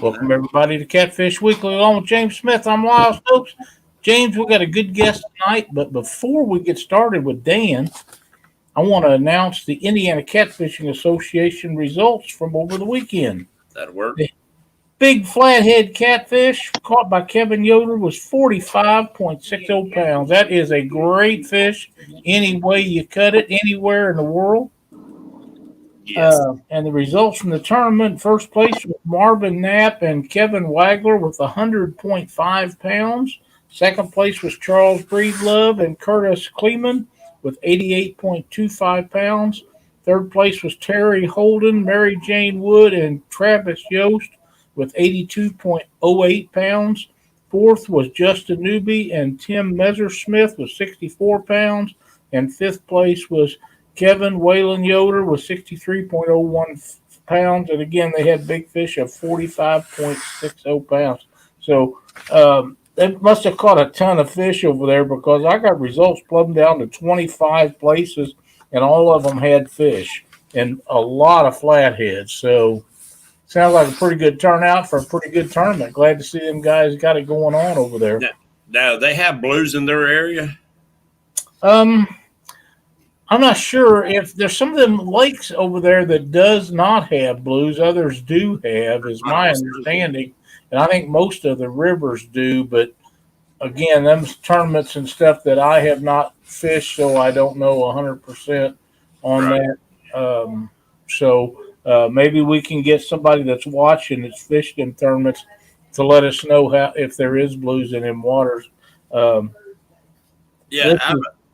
Welcome, everybody, to Catfish Weekly along with James Smith. I'm Lyle Stokes. James, we got a good guest tonight, but before we get started with Dan, I want to announce the Indiana Catfishing Association results from over the weekend. That'll work. The big flathead catfish caught by Kevin Yoder was 45.60 pounds. That is a great fish any way you cut it, anywhere in the world. Yes. And the results from the tournament, first place was Marvin Knapp and Kevin Wagler with 100.5 pounds. Second place was Charles Breedlove and Curtis Kleeman with 88.25 pounds. Third place was Terry Holden, Mary Jane Wood, and Travis Yost with 82.08 pounds. Fourth was Justin Newby and Tim Messersmith with 64 pounds. And fifth place was Kevin Waylon Yoder with 63.01 pounds. And again, they had big fish of 45.60 pounds. So they must have caught a ton of fish over there, because I got results plumbed down to 25 places, and all of them had fish and a lot of flatheads. So sounds like a pretty good turnout for a pretty good tournament. Glad to see them guys got it going on over there. Now they have blues in their area? I'm not sure if there's some of them lakes over there that does not have blues. Others do have, is my understanding. And I think most of the rivers do. But again, them tournaments and stuff that I have not fished, so I don't know 100% on that. So maybe we can get somebody that's watching that's fished in tournaments to let us know if there is blues in them waters.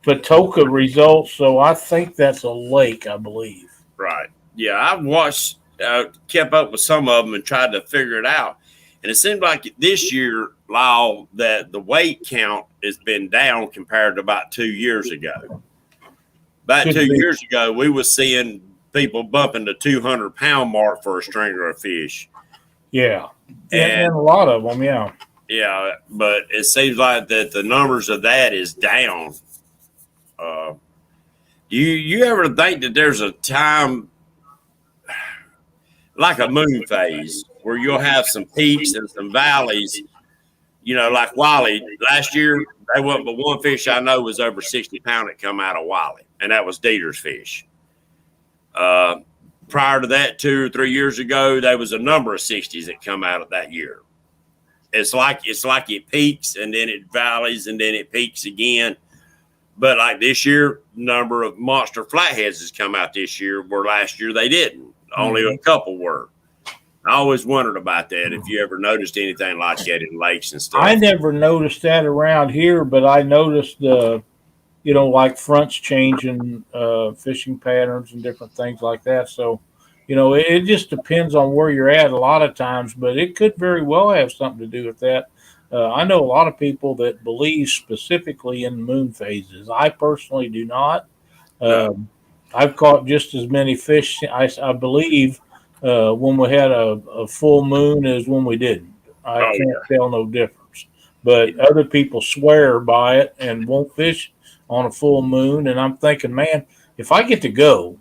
Patoka results, so I think that's a lake, I believe. Right. Yeah, I've watched, kept up with some of them and tried to figure it out. And it seemed like this year, Lyle, that the weight count has been down compared to about 2 years ago. About 2 years ago, we were seeing people bumping the 200-pound mark for a stringer of fish. Yeah. And a lot of them, yeah. Yeah, but it seems like that the numbers of that is down. Do you ever think that there's a time like a moon phase where you'll have some peaks and some valleys, like Wally? Last year, there wasn't but one fish I know was over 60 pounds that come out of Wally, and that was Dieter's fish. Prior to that, 2 or 3 years ago, there was a number of 60s that come out of that year. It's like it peaks and then it valleys and then it peaks again. But like this year, number of monster flatheads has come out this year, where last year they didn't. Only a couple were. I always wondered about that, if you ever noticed anything like that in lakes and stuff. I never noticed that around here, but I noticed like fronts changing, fishing patterns and different things like that. So, it just depends on where you're at a lot of times, but it could very well have something to do with that. I know a lot of people that believe specifically in moon phases. I personally do not. I've caught just as many fish, I believe, when we had a full moon as when we didn't. I can't tell no difference. But other people swear by it and won't fish on a full moon. And I'm thinking, man, if I get to go,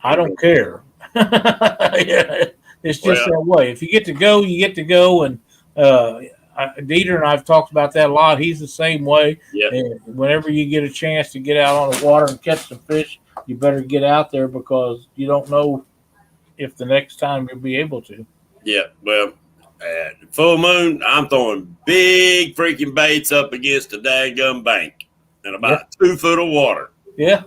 I don't care. It's just that way. If you get to go, you get to go. And Dieter and I've talked about that a lot. He's the same way. Yep. And whenever you get a chance to get out on the water and catch some fish, you better get out there, because you don't know if the next time you'll be able to. Yeah, well, full moon, I'm throwing big freaking baits up against a daggum bank and about 2 foot of water. Yeah.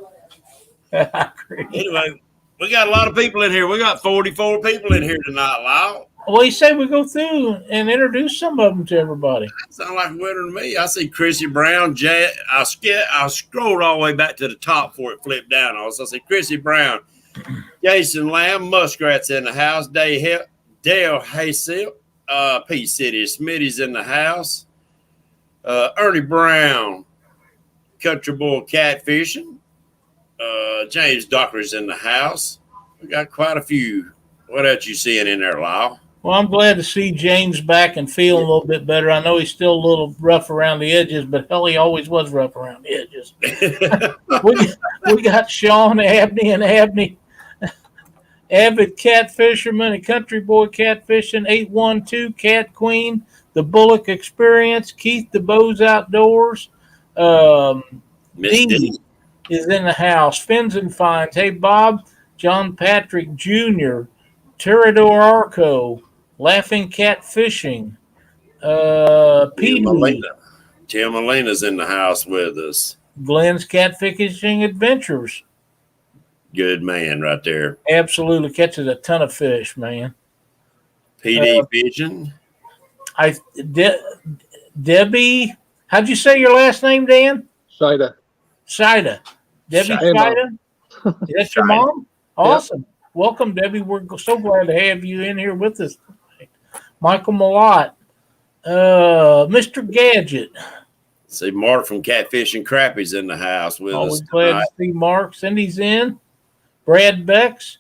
I agree. Anyway, we got a lot of people in here. We got 44 people in here tonight, Lyle. Well, you say we go through and introduce some of them to everybody. That sounds like a winner to me. I see Chrissy Brown. I scrolled all the way back to the top before it flipped down. Also, I see Chrissy Brown, Jason Lamb, Muskrat's in the house, Dale Haysel, P. City Smitty's in the house, Ernie Brown, Country Boy Catfishing, James Docker's in the house. We got quite a few. What else you seeing in there, Lyle? Well, I'm glad to see James back and feeling a little bit better. I know he's still a little rough around the edges, but hell, he always was rough around the edges. we got Sean, Abney, and Abney Avid cat fisherman and country boy catfishing, 812 Cat Queen, the Bullock Experience, Keith the Bows Outdoors, um, Miss D D. is in the house. Fins and Finds. Hey, Bob, John Patrick Jr., Tirador Arco, Laughing Cat Fishing, Tim Petey, Molina. Tim Molina's in the house with us. Glenn's Catfishing Adventures. Good man right there. Absolutely catches a ton of fish, man. PD Pigeon. Debbie, how'd you say your last name, Dan? Shida. Shida. Debbie Hey, Mom. Shida? Is that your mom? Awesome. Welcome, Debbie. We're so glad to have you in here with us tonight. Michael Malott. Mr. Gadget. See, Mark from Catfish and Crappie's in the house with us Always glad tonight. to see Mark. Cindy's in. Brad Becks.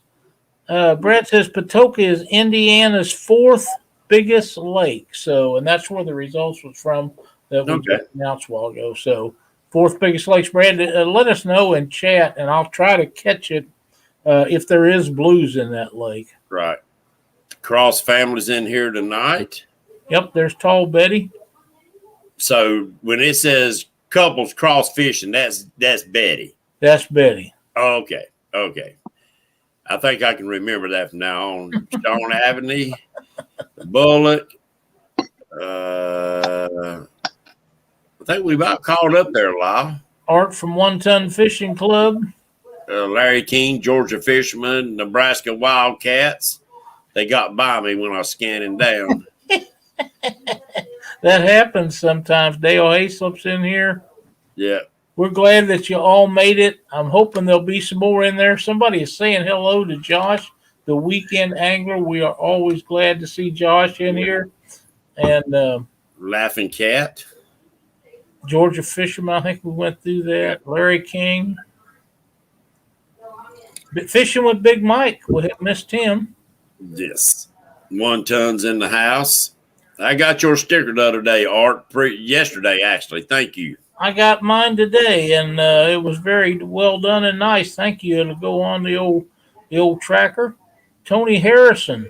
Brad says Patoka is Indiana's fourth biggest lake. So, and that's where the results was from that we just announced a while ago. So, fourth biggest lakes. Brad, let us know in chat, and I'll try to catch it if there is blues in that lake. Right. Cross family's in here tonight. Yep, there's Tall Betty. So when it says couples cross fishing, that's Betty. That's Betty. Okay. I think I can remember that from now on. Stone Avenue, Bullock. I think we about called up there, Lyle. Art from One Ton Fishing Club. Larry King, Georgia Fisherman, Nebraska Wildcats. They got by me when I was scanning down. That happens sometimes. Dale Hayslip's in here. Yeah. We're glad that you all made it. I'm hoping there'll be some more in there. Somebody is saying hello to Josh, the weekend angler. We are always glad to see Josh in here. And Laughing Cat. Georgia Fisherman, I think we went through that. Larry King. Fishing with Big Mike. We have missed him. Yes. 1 Ton's in the house. I got your sticker the other day, Art. Yesterday, actually. Thank you. I got mine today, and it was very well done and nice. Thank you. It'll go on the old tracker. Tony Harrison.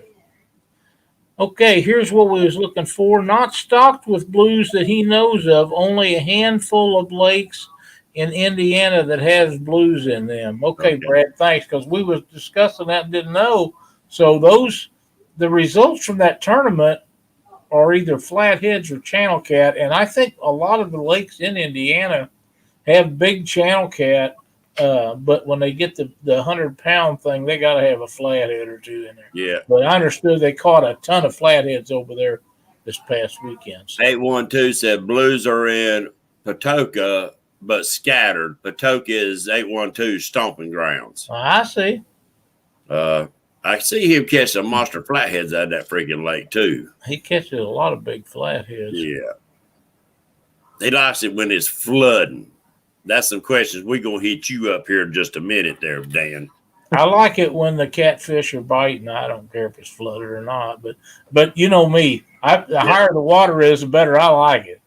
Okay, here's what we was looking for. Not stocked with blues that he knows of. Only a handful of lakes in Indiana that has blues in them. Okay. Brad, thanks, because we was discussing that and didn't know. So the results from that tournament are either flatheads or channel cat, and I think a lot of the lakes in Indiana have big channel cat, but when they get the 100-pound thing, they got to have a flathead or two in there. Yeah. But I understood they caught a ton of flatheads over there this past weekend. So. 812 said blues are in Patoka, but scattered. Patoka is 812 stomping grounds. I see. I see him catch some monster flatheads out of that freaking lake, too. He catches a lot of big flatheads. Yeah. He likes it when it's flooding. That's some questions we're going to hit you up here in just a minute there, Dan. I like it when the catfish are biting. I don't care if it's flooded or not. But you know me. The higher the water is, the better I like it.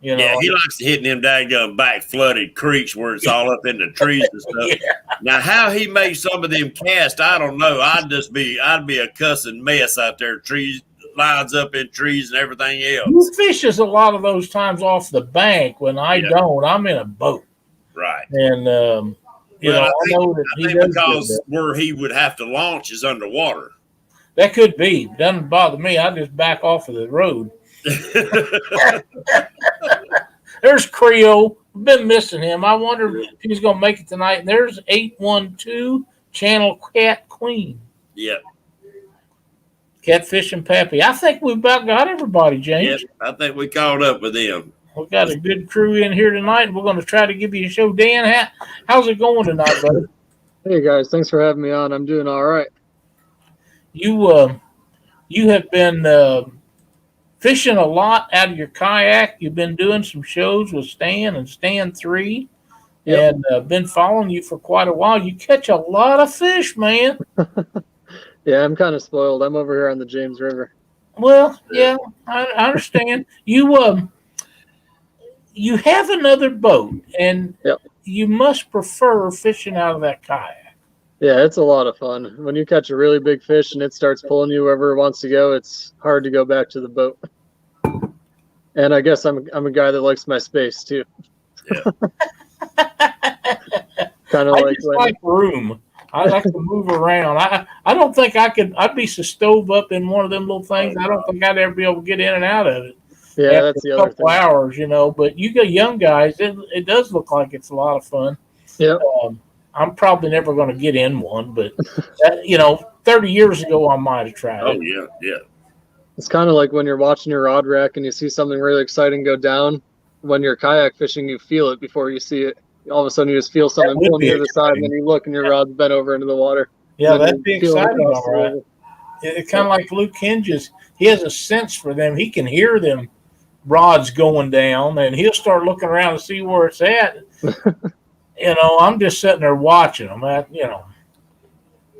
You know, yeah, he likes hitting them daggum back flooded creeks where it's all up in the trees and stuff. Yeah. Now, how he makes some of them cast, I don't know. I'd be a cussing mess out there. Trees lines up in trees and everything else. He fishes a lot of those times off the bank. When I don't, I'm in a boat. Right. And I know that I think because where he would have to launch is underwater. That could be. Doesn't bother me. I just back off of the road. There's Creole. We've been missing him. I wonder if he's going to make it tonight. And there's 812 Channel Cat Queen. Yep. Catfish and Pappy. I think we've about got everybody, James. Yep. I think we caught up with them. We've got a good crew in here tonight. We're going to try to give you a show. Dan, how's it going tonight, buddy? Hey, guys. Thanks for having me on. I'm doing all right. You have been fishing a lot out of your kayak. You've been doing some shows with Stan and Stan 3, and been following you for quite a while. You catch a lot of fish, man. Yeah, I'm kind of spoiled. I'm over here on the James River. Well, yeah, I understand. You have another boat, and you must prefer fishing out of that kayak. Yeah, it's a lot of fun. When you catch a really big fish and it starts pulling you wherever it wants to go, it's hard to go back to the boat. And I guess I'm a guy that likes my space too. Yeah. Kind of I like just like room. I like to move around. I don't think I could. I'd be so stove up in one of them little things. I don't think I'd ever be able to get in and out of it yeah, after that's the a other couple thing. hours, you know. But you got young guys. It does look like it's a lot of fun. Yep. I'm probably never going to get in one, but 30 years ago I might have tried Oh it. yeah, yeah. It's kind of like when you're watching your rod rack and you see something really exciting go down. When you're kayak fishing, you feel it before you see it. All of a sudden, you just feel something would pulling be you to the side, and exciting. then you look and your rod's bent over into the water. Yeah, And then that'd be you feel it exciting, across all the right. river. It's kind of like Luke Hinges. He has a sense for them. He can hear them rods going down, and he'll start looking around to see where it's at. I'm just sitting there watching them.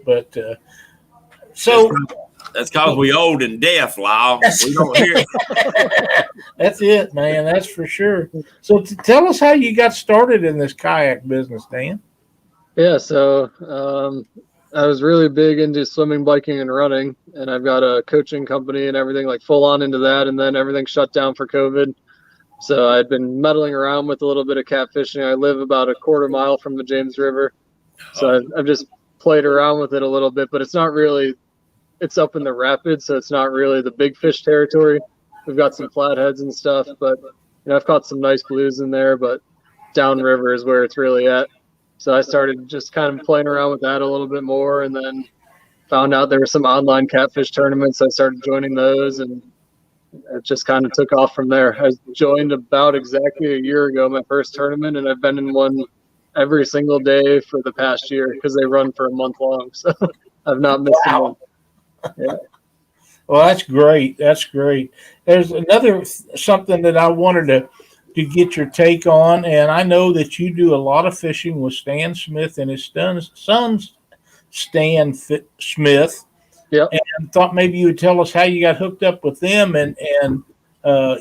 But so That's because we old and deaf, Lyle. We don't hear. that's it, man. That's for sure. So tell us how you got started in this kayak business, Dan. Yeah, so I was really big into swimming, biking, and running, and I've got a coaching company and everything, like full on into that, and then everything shut down for COVID. So I'd been meddling around with a little bit of catfishing. I live about a quarter mile from the James River, so I've just played around with it a little bit, but it's not really, it's up in the rapids, so it's not really the big fish territory. We've got some flatheads and stuff, but I've caught some nice blues in there, but downriver is where it's really at. So I started just kind of playing around with that a little bit more, and then found out there were some online catfish tournaments. I started joining those, and it just kind of took off from there. I joined about exactly a year ago, my first tournament, and I've been in one every single day for the past year because they run for a month long. So I've not missed a month. Yeah. Well, that's great. That's great. There's another something that I wanted to get your take on, and I know that you do a lot of fishing with Stan Smith and his son, Smith. Yep. And thought maybe you would tell us how you got hooked up with them, and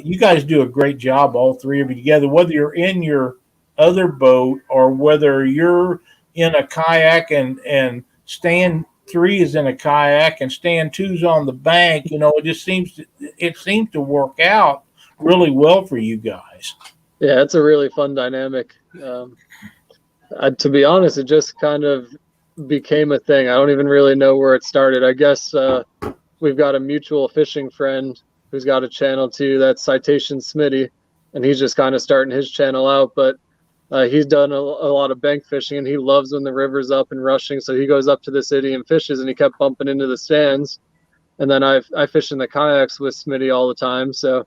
you guys do a great job, all three of you together. Whether you're in your other boat or whether you're in a kayak and Stan 3 is in a kayak and Stan 2's on the bank, it seems to work out really well for you guys. Yeah, it's a really fun dynamic. To be honest, it just kind of became a thing. I don't even really know where it started. I guess we've got a mutual fishing friend who's got a channel too. That's Citation Smitty, and he's just kind of starting his channel out. But he's done a lot of bank fishing, and he loves when the river's up and rushing. So he goes up to the city and fishes, and he kept bumping into the stands. And then I fish in the kayaks with Smitty all the time. So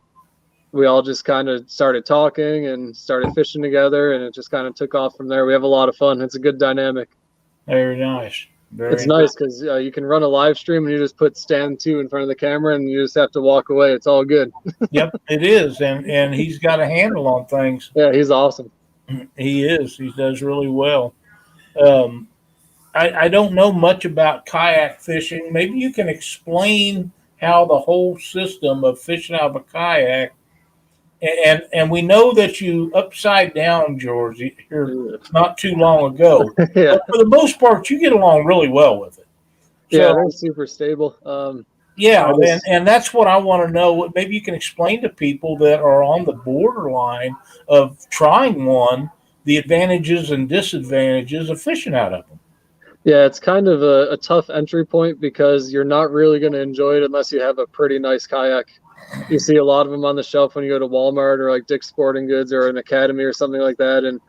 we all just kind of started talking and started fishing together, and it just kind of took off from there. We have a lot of fun. It's a good dynamic. Very nice. It's nice because you can run a live stream and you just put Stan 2 in front of the camera and you just have to walk away. It's all good. Yep, it is, and he's got a handle on things. Yeah, he's awesome. He is. He does really well. I don't know much about kayak fishing. Maybe you can explain how the whole system of fishing out of a kayak. And we know that you upside down, George, here not too long ago. Yeah. But for the most part, you get along really well with it. So, Yeah, they're super stable. and that's what I want to know. Maybe you can explain to people that are on the borderline of trying one, the advantages and disadvantages of fishing out of them. Yeah, it's kind of a tough entry point because you're not really going to enjoy it unless you have a pretty nice kayak. You see a lot of them on the shelf when you go to Walmart or like Dick's Sporting Goods or an Academy or something like that. And,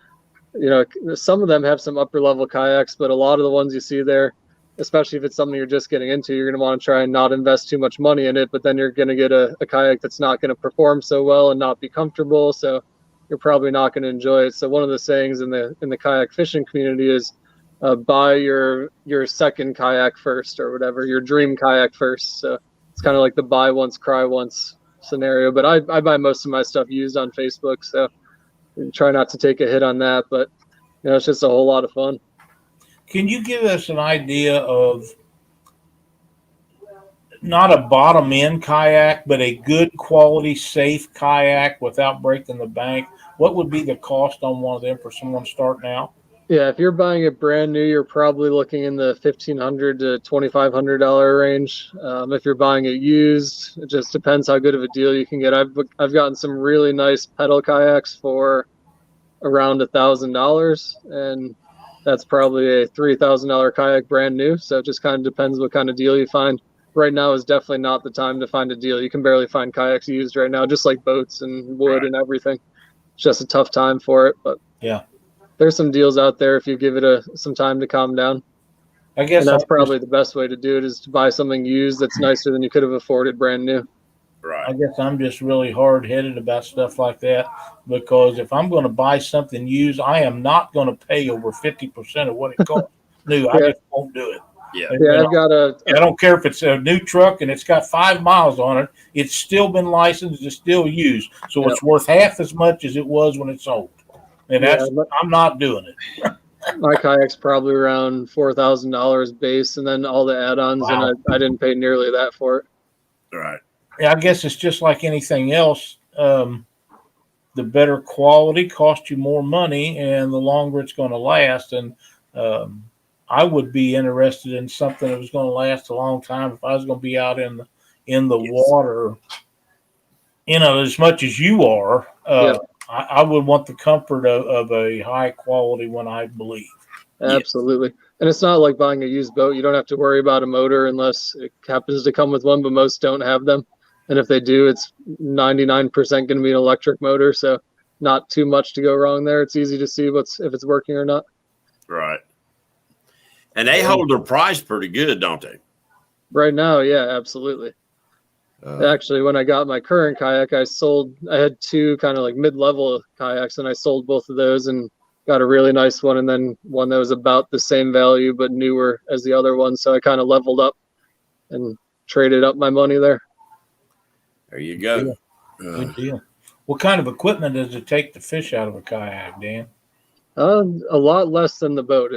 some of them have some upper level kayaks, but a lot of the ones you see there, especially if it's something you're just getting into, you're going to want to try and not invest too much money in it, but then you're going to get a kayak that's not going to perform so well and not be comfortable. So you're probably not going to enjoy it. So one of the sayings in the kayak fishing community is buy your second kayak first or whatever, your dream kayak first. So it's kind of like the buy once, cry once scenario. But I buy most of my stuff used on Facebook, so try not to take a hit on that. But it's just a whole lot of fun. Can you give us an idea of not a bottom end kayak, but a good quality, safe kayak without breaking the bank? What would be the cost on one of them for someone starting out? Yeah, if you're buying it brand new, you're probably looking in the $1,500 to $2,500 range. If you're buying it used, it just depends how good of a deal you can get. I've gotten some really nice pedal kayaks for around $1,000, and that's probably a $3,000 kayak brand new. So it just kind of depends what kind of deal you find. Right now is definitely not the time to find a deal. You can barely find kayaks used right now, just like boats and wood and everything. It's just a tough time for it, but Yeah. there's some deals out there if you give it some time to calm down. I guess And that's probably the best way to do it, is to buy something used that's nicer than you could have afforded brand new. I guess I'm just really hard-headed about stuff like that, because if I'm going to buy something used, I am not going to pay over 50% of what it costs new. I just won't do it. Yeah. Yeah, I've got I don't care if it's a new truck and it's got 5 miles on it. It's still been licensed. It's still used. So it's worth half as much as it was when it sold. And I'm not doing it. My kayak's probably around $4,000 base, and then all the add-ons, and I didn't pay nearly that for it. Right. Yeah, I guess it's just like anything else. The better quality costs you more money, and the longer it's going to last. And I would be interested in something that was going to last a long time if I was going to be out in the water, as much as you are. I would want the comfort of a high quality one, I believe. Absolutely. And it's not like buying a used boat. You don't have to worry about a motor unless it happens to come with one, but most don't have them. And if they do, it's 99% going to be an electric motor. So not too much to go wrong there. It's easy to see if it's working or not. Right. And they hold their price pretty good, don't they? Right now, yeah, absolutely. Actually, when I got my current kayak, I had 2 kind of like mid-level kayaks, and I sold both of those and got a really nice one, and then one that was about the same value but newer as the other one. So I kind of leveled up and traded up my money there. There you go. Good deal. What kind of equipment does it take to fish out of a kayak, Dan? A lot less than the boat.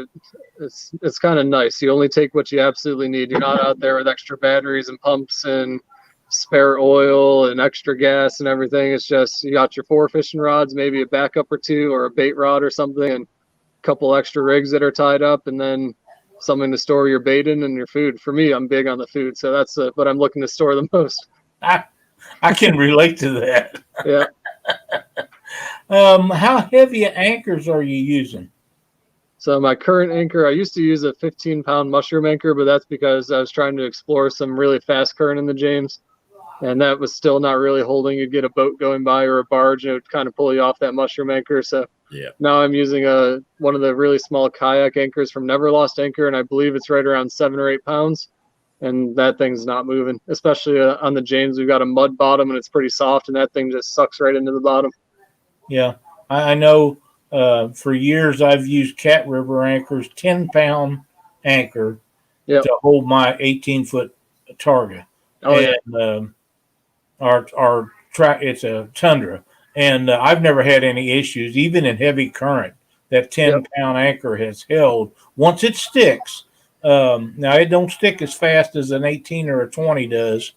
It's kind of nice. You only take what you absolutely need. You're not out there with extra batteries and pumps and spare oil and extra gas and everything. It's just you got your 4 fishing rods, maybe a backup or 2 or a bait rod or something, and a couple extra rigs that are tied up, and then something to store your bait in and your food. For me, I'm big on the food, so that's what I'm looking to store the most. I can relate to that. Yeah. How heavy anchors are you using? So my current anchor, I used to use a 15-pound mushroom anchor, but that's because I was trying to explore some really fast current in the James, and that was still not really holding. You'd get a boat going by or a barge, and it would kind of pull you off that mushroom anchor. So now I'm using one of the really small kayak anchors from Neverlost Anchor, and I believe it's right around 7 or 8 pounds, and that thing's not moving. Especially on the James, we've got a mud bottom, and it's pretty soft, and that thing just sucks right into the bottom. Yeah, I know. For years, I've used Cat River Anchor's 10-pound anchor to hold my 18-foot Targa. Our track, it's a Tundra, and I've never had any issues, even in heavy current. That 10-pound anchor has held once it sticks. Now it don't stick as fast as an 18 or a 20 does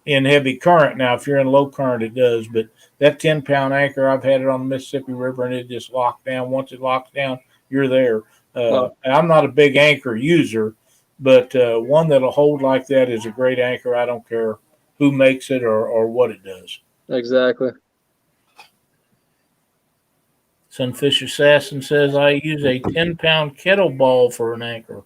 in heavy current. Now, if you're in low current, it does, but that 10-pound anchor, I've had it on the Mississippi River, and it just locked down. Once it locks down, you're there. I'm not a big anchor user, but one that'll hold like that is a great anchor. I don't care who makes it or what it does. Exactly. Sunfish Assassin says, I use a 10-pound kettleball for an anchor.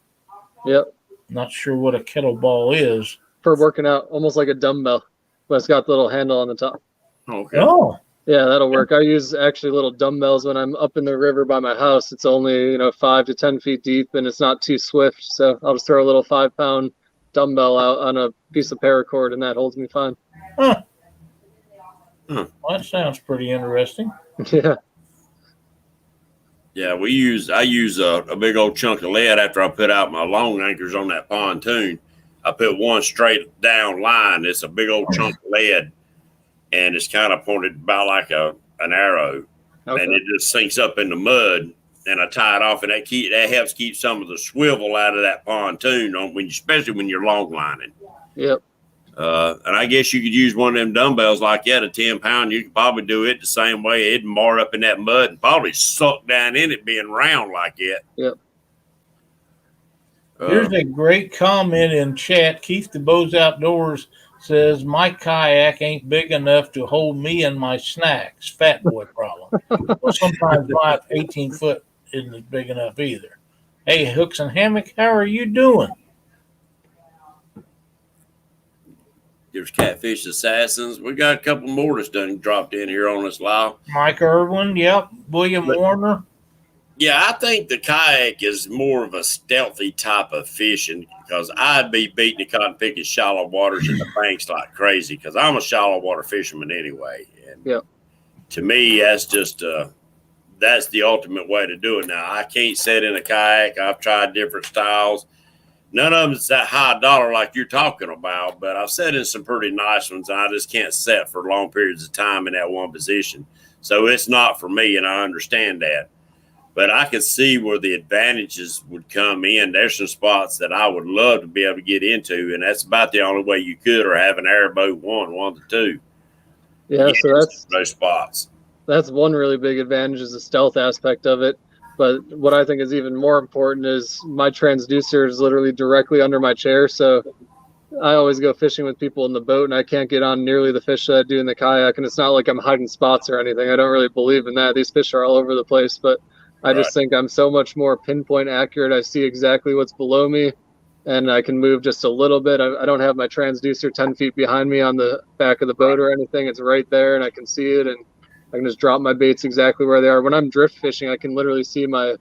Yep. Not sure what a kettleball is. For working out, almost like a dumbbell, but it's got the little handle on the top. Okay. Oh. Yeah, that'll work. I use actually little dumbbells when I'm up in the river by my house. It's only 5 to 10 feet deep, and it's not too swift. So I'll just throw a little 5-pound dumbbell out on a piece of paracord, and that holds me fine. Huh. Well, that sounds pretty interesting. Yeah. Yeah, I use a big old chunk of lead after I put out my long anchors on that pontoon. I put one straight down line. It's a big old chunk of lead, and it's kind of pointed about like an arrow, and it just sinks up in the mud. And I tie it off, and that helps keep some of the swivel out of that pontoon, especially when you're long lining. Yep. And I guess you could use one of them dumbbells like that, a 10-pound. You could probably do it the same way. It'd mar up in that mud and probably suck down in it being round like that. Yep. Here's a great comment in chat. Keith DeBose Outdoors says, my kayak ain't big enough to hold me and my snacks. Fat boy problem. Well, sometimes my 18-foot isn't big enough either. Hey, Hooks and Hammock, how are you doing? There's Catfish Assassins. We got a couple more that's done dropped in here on us, Lyle. Mike Irwin, yep. William Warner. Yeah, I think the kayak is more of a stealthy type of fishing because I'd be beating the cotton picking shallow waters in the banks like crazy because I'm a shallow water fisherman anyway. And to me, that's just that's the ultimate way to do it. Now, I can't sit in a kayak. I've tried different styles. None of them is that high dollar like you're talking about, but I've sat in some pretty nice ones, and I just can't sit for long periods of time in that one position. So it's not for me, and I understand that. But I could see where the advantages would come in. There's some spots that I would love to be able to get into, and that's about the only way you could, or have an airboat one of the two. Yeah, so that's those spots. That's one really big advantage, is the stealth aspect of it. But what I think is even more important is my transducer is literally directly under my chair. So I always go fishing with people in the boat, and I can't get on nearly the fish that I do in the kayak. And it's not like I'm hiding spots or anything. I don't really believe in that. These fish are all over the place, but I just think I'm so much more pinpoint accurate. I see exactly what's below me, and I can move just a little bit. I don't have my transducer 10 feet behind me on the back of the boat or anything. It's right there, and I can see it, and I can just drop my baits exactly where they are. When I'm drift fishing, I can literally see my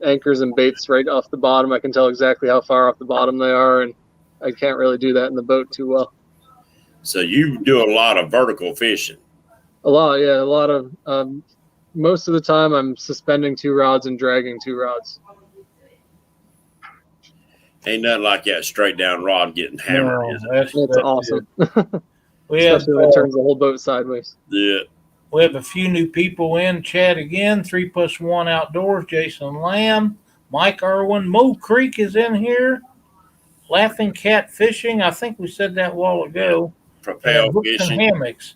anchors and baits right off the bottom. I can tell exactly how far off the bottom they are, and I can't really do that in the boat too well. So you do a lot of vertical fishing? A lot, yeah. A lot of most of the time I'm suspending 2 rods and dragging 2 rods. Ain't nothing like that straight down rod getting hammered, is it? It's awesome. Especially when it turns the whole boat sideways. Yeah. We have a few new people in chat again. 3+1 Outdoors, Jason Lamb, Mike Irwin, Mo Creek is in here. Laughing Cat Fishing, I think we said that a while ago. Propel Hooks fishing. and Hammocks.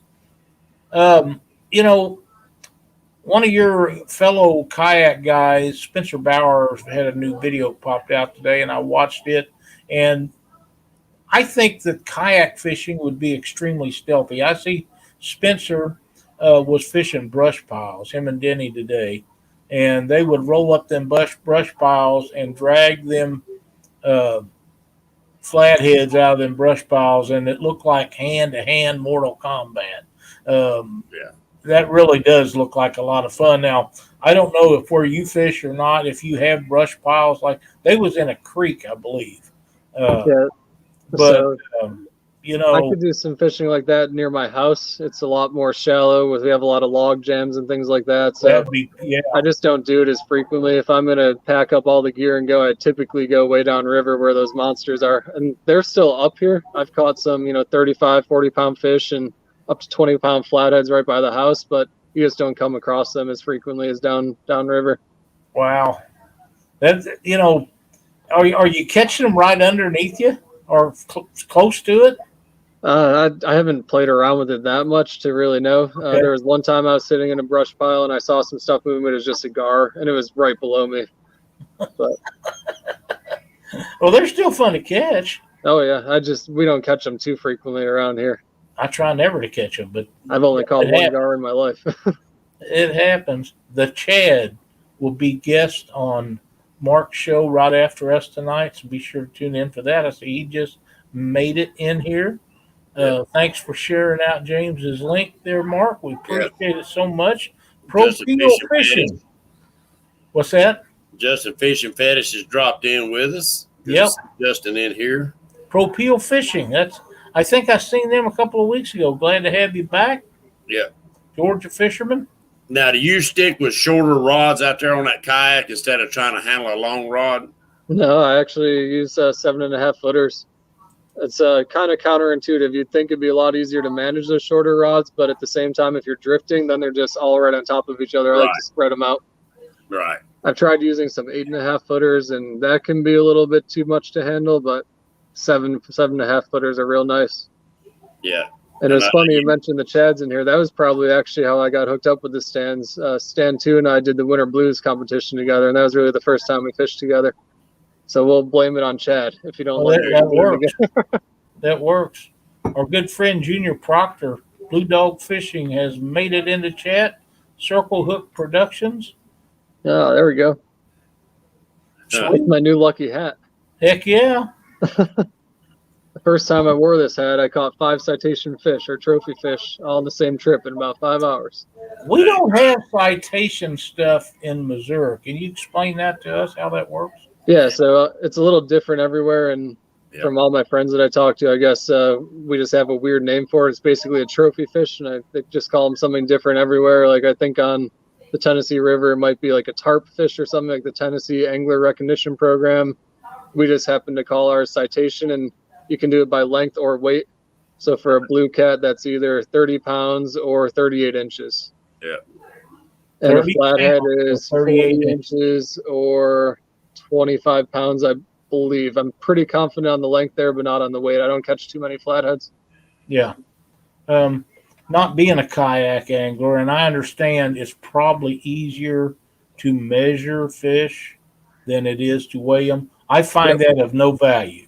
One of your fellow kayak guys, Spencer Bowers, had a new video popped out today, and I watched it. And I think that kayak fishing would be extremely stealthy. I see Spencer was fishing brush piles, him and Denny today, and they would roll up them brush piles and drag them flatheads out of them brush piles, and it looked like hand-to-hand Mortal Kombat. That really does look like a lot of fun. Now, I don't know if where you fish or not, if you have brush piles, like they was in a creek, I believe. Yeah. But, so, I could do some fishing like that near my house. It's a lot more shallow. We have a lot of log jams and things like that. So I just don't do it as frequently. If I'm going to pack up all the gear and go, I typically go way down river where those monsters are. And they're still up here. I've caught some, 35, 40-pound fish and up to 20-pound flatheads right by the house, but you just don't come across them as frequently as down river. Wow. That's, are you catching them right underneath you or close to it? I haven't played around with it that much to really know. There was one time I was sitting in a brush pile and I saw some stuff moving, but it was just a gar, and it was right below me. But well, they're still fun to catch. Oh yeah, we don't catch them too frequently around here. I try never to catch them, but I've only caught one gar in my life. It happens. The Chad will be guest on Mark's show right after us tonight, so be sure to tune in for that. I see he just made it in here. Thanks for sharing out James's link there, Mark. We appreciate it so much. Propel Fishing. What's that? Justin Fishing Fetish has dropped in with us. Yep. Justin in here. Propel Fishing. I think I seen them a couple of weeks ago. Glad to have you back. Yeah. Georgia fisherman. Now, do you stick with shorter rods out there on that kayak instead of trying to handle a long rod? No, I actually use 7.5 footers. It's kind of counterintuitive. You'd think it'd be a lot easier to manage those shorter rods, but at the same time, if you're drifting, then they're just all right on top of each other. I like to spread them out. Right. I've tried using some 8.5 footers, and that can be a little bit too much to handle, but 7 7.5 footers are real nice. Yeah. And it's funny you mentioned the Chads in here. That was probably actually how I got hooked up with the stands. Stan 2 and I did the Winter Blues competition together, and that was really the first time we fished together. So we'll blame it on Chad if you don't like it. That works. That works. Our good friend Junior Proctor, Blue Dog Fishing, has made it into chat. Circle Hook Productions. Oh, there we go. Sweet. My new lucky hat. Heck yeah. The first time I wore this hat, I caught 5 citation fish or trophy fish all on the same trip in about 5 hours. We don't have citation stuff in Missouri. Can you explain that to us, how that works? Yeah, so it's a little different everywhere. And from all my friends that I talk to, I guess we just have a weird name for it. It's basically a trophy fish, and they just call them something different everywhere. Like I think on the Tennessee River, it might be like a tarp fish or something, like the Tennessee Angler Recognition Program. We just happen to call ours citation, and you can do it by length or weight. So for a blue cat, that's either 30 pounds or 38 inches. Yeah. And a flathead is 40 inches or 25 pounds, I believe. I'm pretty confident on the length there, but not on the weight. I don't catch too many flatheads. Yeah. Not being a kayak angler, and I understand it's probably easier to measure fish than it is to weigh them. I find that of no value.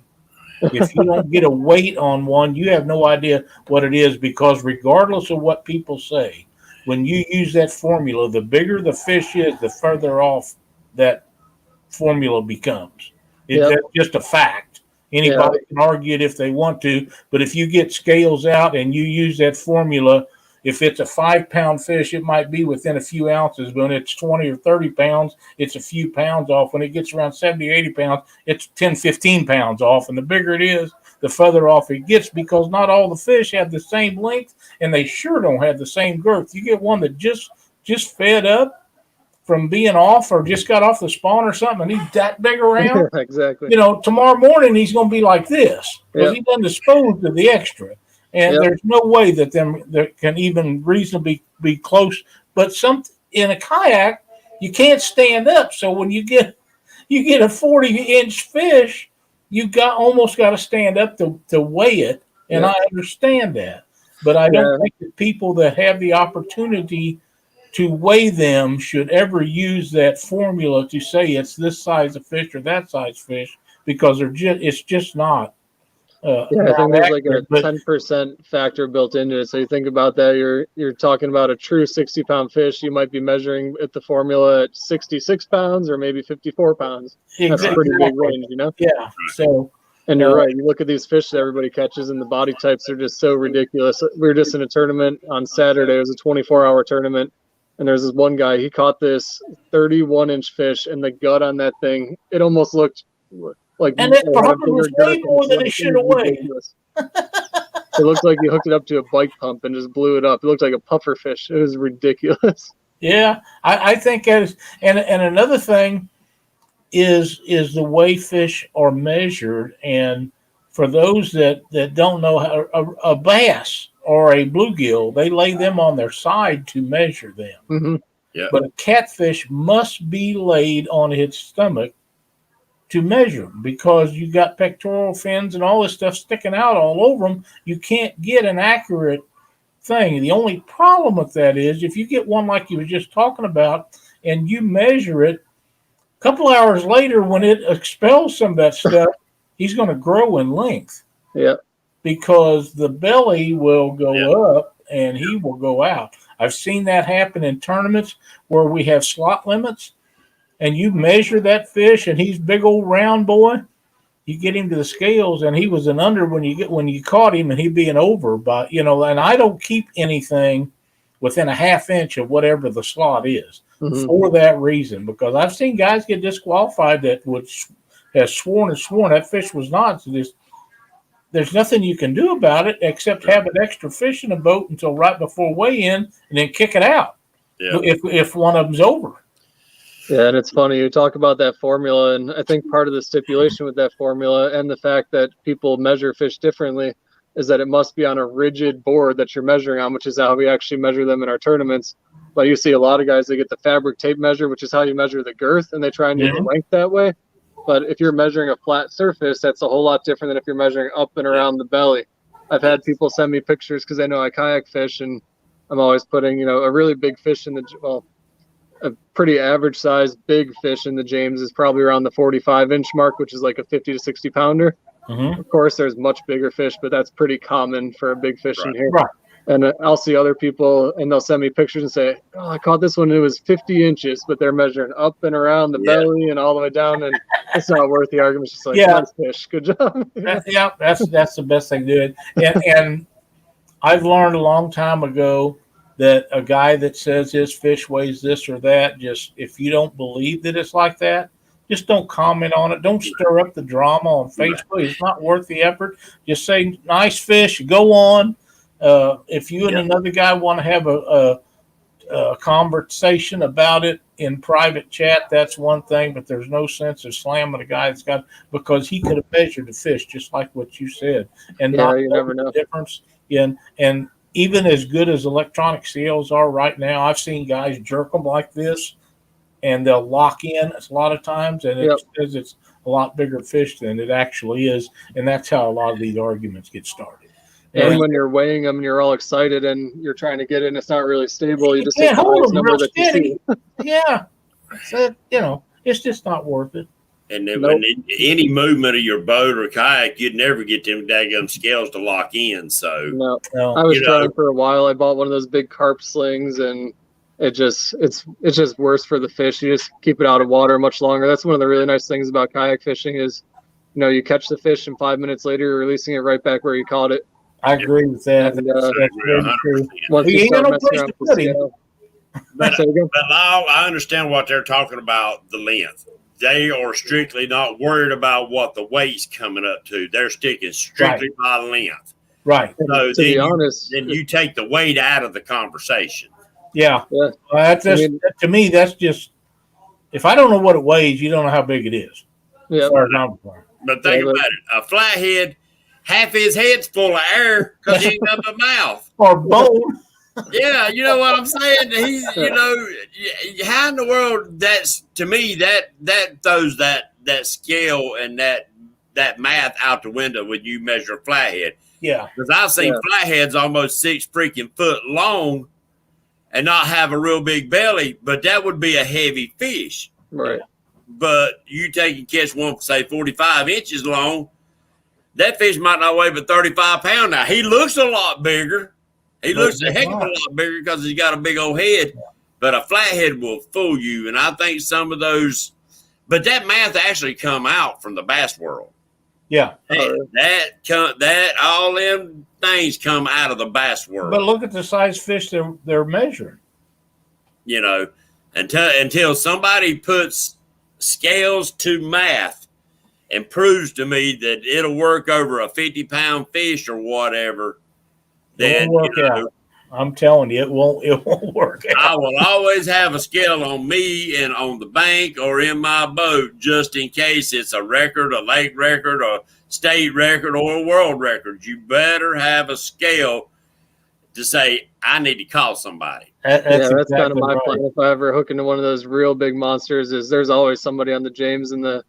If you don't get a weight on one, you have no idea what it is, because regardless of what people say, when you use that formula, the bigger the fish is, the further off that formula becomes. That's just a fact. Anybody can argue it if they want to, but if you get scales out and you use that formula, if it's a 5-pound fish, it might be within a few ounces. But when it's 20 or 30 pounds, it's a few pounds off. When it gets around 70 or 80 pounds, it's 10, 15 pounds off. And the bigger it is, the further off it gets, because not all the fish have the same length, and they sure don't have the same girth. You get one that just fed up from being off or just got off the spawn or something, and he's that big around. Exactly. Tomorrow morning he's going to be like this because he doesn't dispose of the extra. And there's no way that that can even reasonably be close. But in a kayak, you can't stand up. So when you get a 40-inch fish, you almost got to stand up to weigh it. And I understand that. But I don't think that people that have the opportunity to weigh them should ever use that formula to say it's this size of fish or that size fish, because it's just not. I think there's like a 10% factor built into it. So you think about that, you're talking about a true 60-pound fish. You might be measuring at the formula at 66 pounds or maybe 54 pounds. That's a pretty big range, Yeah. So, and you're right. You look at these fish that everybody catches, and the body types are just so ridiculous. We were just in a tournament on Saturday. It was a 24-hour tournament. And there's this one guy, he caught this 31-inch fish, and the gut on that thing, it almost looked like... And it probably was way more than it should have weighed. It looked like he hooked it up to a bike pump and just blew it up. It looked like a puffer fish. It was ridiculous. Yeah, I think and another thing is the way fish are measured. And for those that don't know, how a bass or a bluegill, they lay them on their side to measure them. Mm-hmm. Yeah. But a catfish must be laid on its stomach to measure them, because you got pectoral fins and all this stuff sticking out all over them. You can't get an accurate thing. The only problem with that is if you get one like you were just talking about and you measure it, a couple hours later when it expels some of that stuff, he's going to grow in length. Yeah. Because the belly will go up and he will go out. I've seen that happen in tournaments where we have slot limits, and you measure that fish and he's big old round boy. You get him to the scales and he was an under when you caught him, and he'd be an over by, and I don't keep anything within a half inch of whatever the slot is for that reason, because I've seen guys get disqualified that has sworn that fish was not. So there's nothing you can do about it except have an extra fish in the boat until right before weigh-in and then kick it out if one of them's over. Yeah, and it's funny, you talk about that formula, and I think part of the stipulation with that formula and the fact that people measure fish differently is that it must be on a rigid board that you're measuring on, which is how we actually measure them in our tournaments. But you see a lot of guys, they get the fabric tape measure, which is how you measure the girth, and they try and do the length that way. But if you're measuring a flat surface, that's a whole lot different than if you're measuring up and around the belly. I've had people send me pictures because they know I kayak fish, and I'm always putting, a really big fish a pretty average size big fish in the James is probably around the 45-inch mark, which is like a 50 to 60 pounder. Mm-hmm. Of course, there's much bigger fish, but that's pretty common for a big fish in here. Right. And I'll see other people, and they'll send me pictures and say, "Oh, I caught this one. And it was 50 inches, but they're measuring up and around the belly and all the way down, and it's not worth the argument. It's just like, nice fish, good job." That's the best thing to do it. And I've learned a long time ago that a guy that says his fish weighs this or that, just if you don't believe that it's like that, just don't comment on it. Don't stir up the drama on Facebook. It's not worth the effort. Just say, nice fish, go on. If you and another guy want to have a conversation about it in private chat, that's one thing, but there's no sense of slamming a guy because he could have measured the fish just like what you said. And you never know the difference. And even as good as electronic scales are right now, I've seen guys jerk them like this, and they'll lock in a lot of times, and it says it's a lot bigger fish than it actually is, and that's how a lot of these arguments get started. And when you're weighing them and you're all excited and you're trying to get it and it's not really stable, you just take the highest number that you see. So, it's just not worth it. And then when any movement of your boat or kayak, you'd never get them daggum scales to lock in. So no. I was trying for a while. I bought one of those big carp slings, and it's just worse for the fish. You just keep it out of water much longer. That's one of the really nice things about kayak fishing is, you catch the fish and 5 minutes later you're releasing it right back where you caught it. I agree with that. And, that's very true. Once you start messing around with the scale. But I understand what they're talking about, the length. They are strictly not worried about what the weight's coming up to. They're sticking strictly by length. Right. So to be honest, then you take the weight out of the conversation. Yeah. To me, that's just, if I don't know what it weighs, you don't know how big it is. Yeah. But think about it. A flathead, half his head's full of air because he ain't got a mouth. Or bone. Yeah, you know what I'm saying? He's, how in the world, that's, to me, that throws that scale and that math out the window when you measure a flathead. Yeah. Because I've seen flatheads almost 6 freaking foot long and not have a real big belly, but that would be a heavy fish. Right. But you take and catch one, say, 45 inches long, that fish might not weigh but 35 pounds. Now, he looks a lot bigger. He looks a heck of a lot bigger because he's got a big old head, but a flathead will fool you. And I think some of those, but that math actually come out from the bass world. Yeah. That all them things come out of the bass world. But look at the size fish they're measuring. Until somebody puts scales to math and proves to me that it'll work over a 50-pound fish or whatever, It won't work out. I'm telling you, it won't work out. I will always have a scale on me and on the bank or in my boat just in case it's a record, a lake record, a state record, or a world record. You better have a scale to say, I need to call somebody. That's exactly kind of my plan. If I ever hook into one of those real big monsters, there's always somebody on the James, and the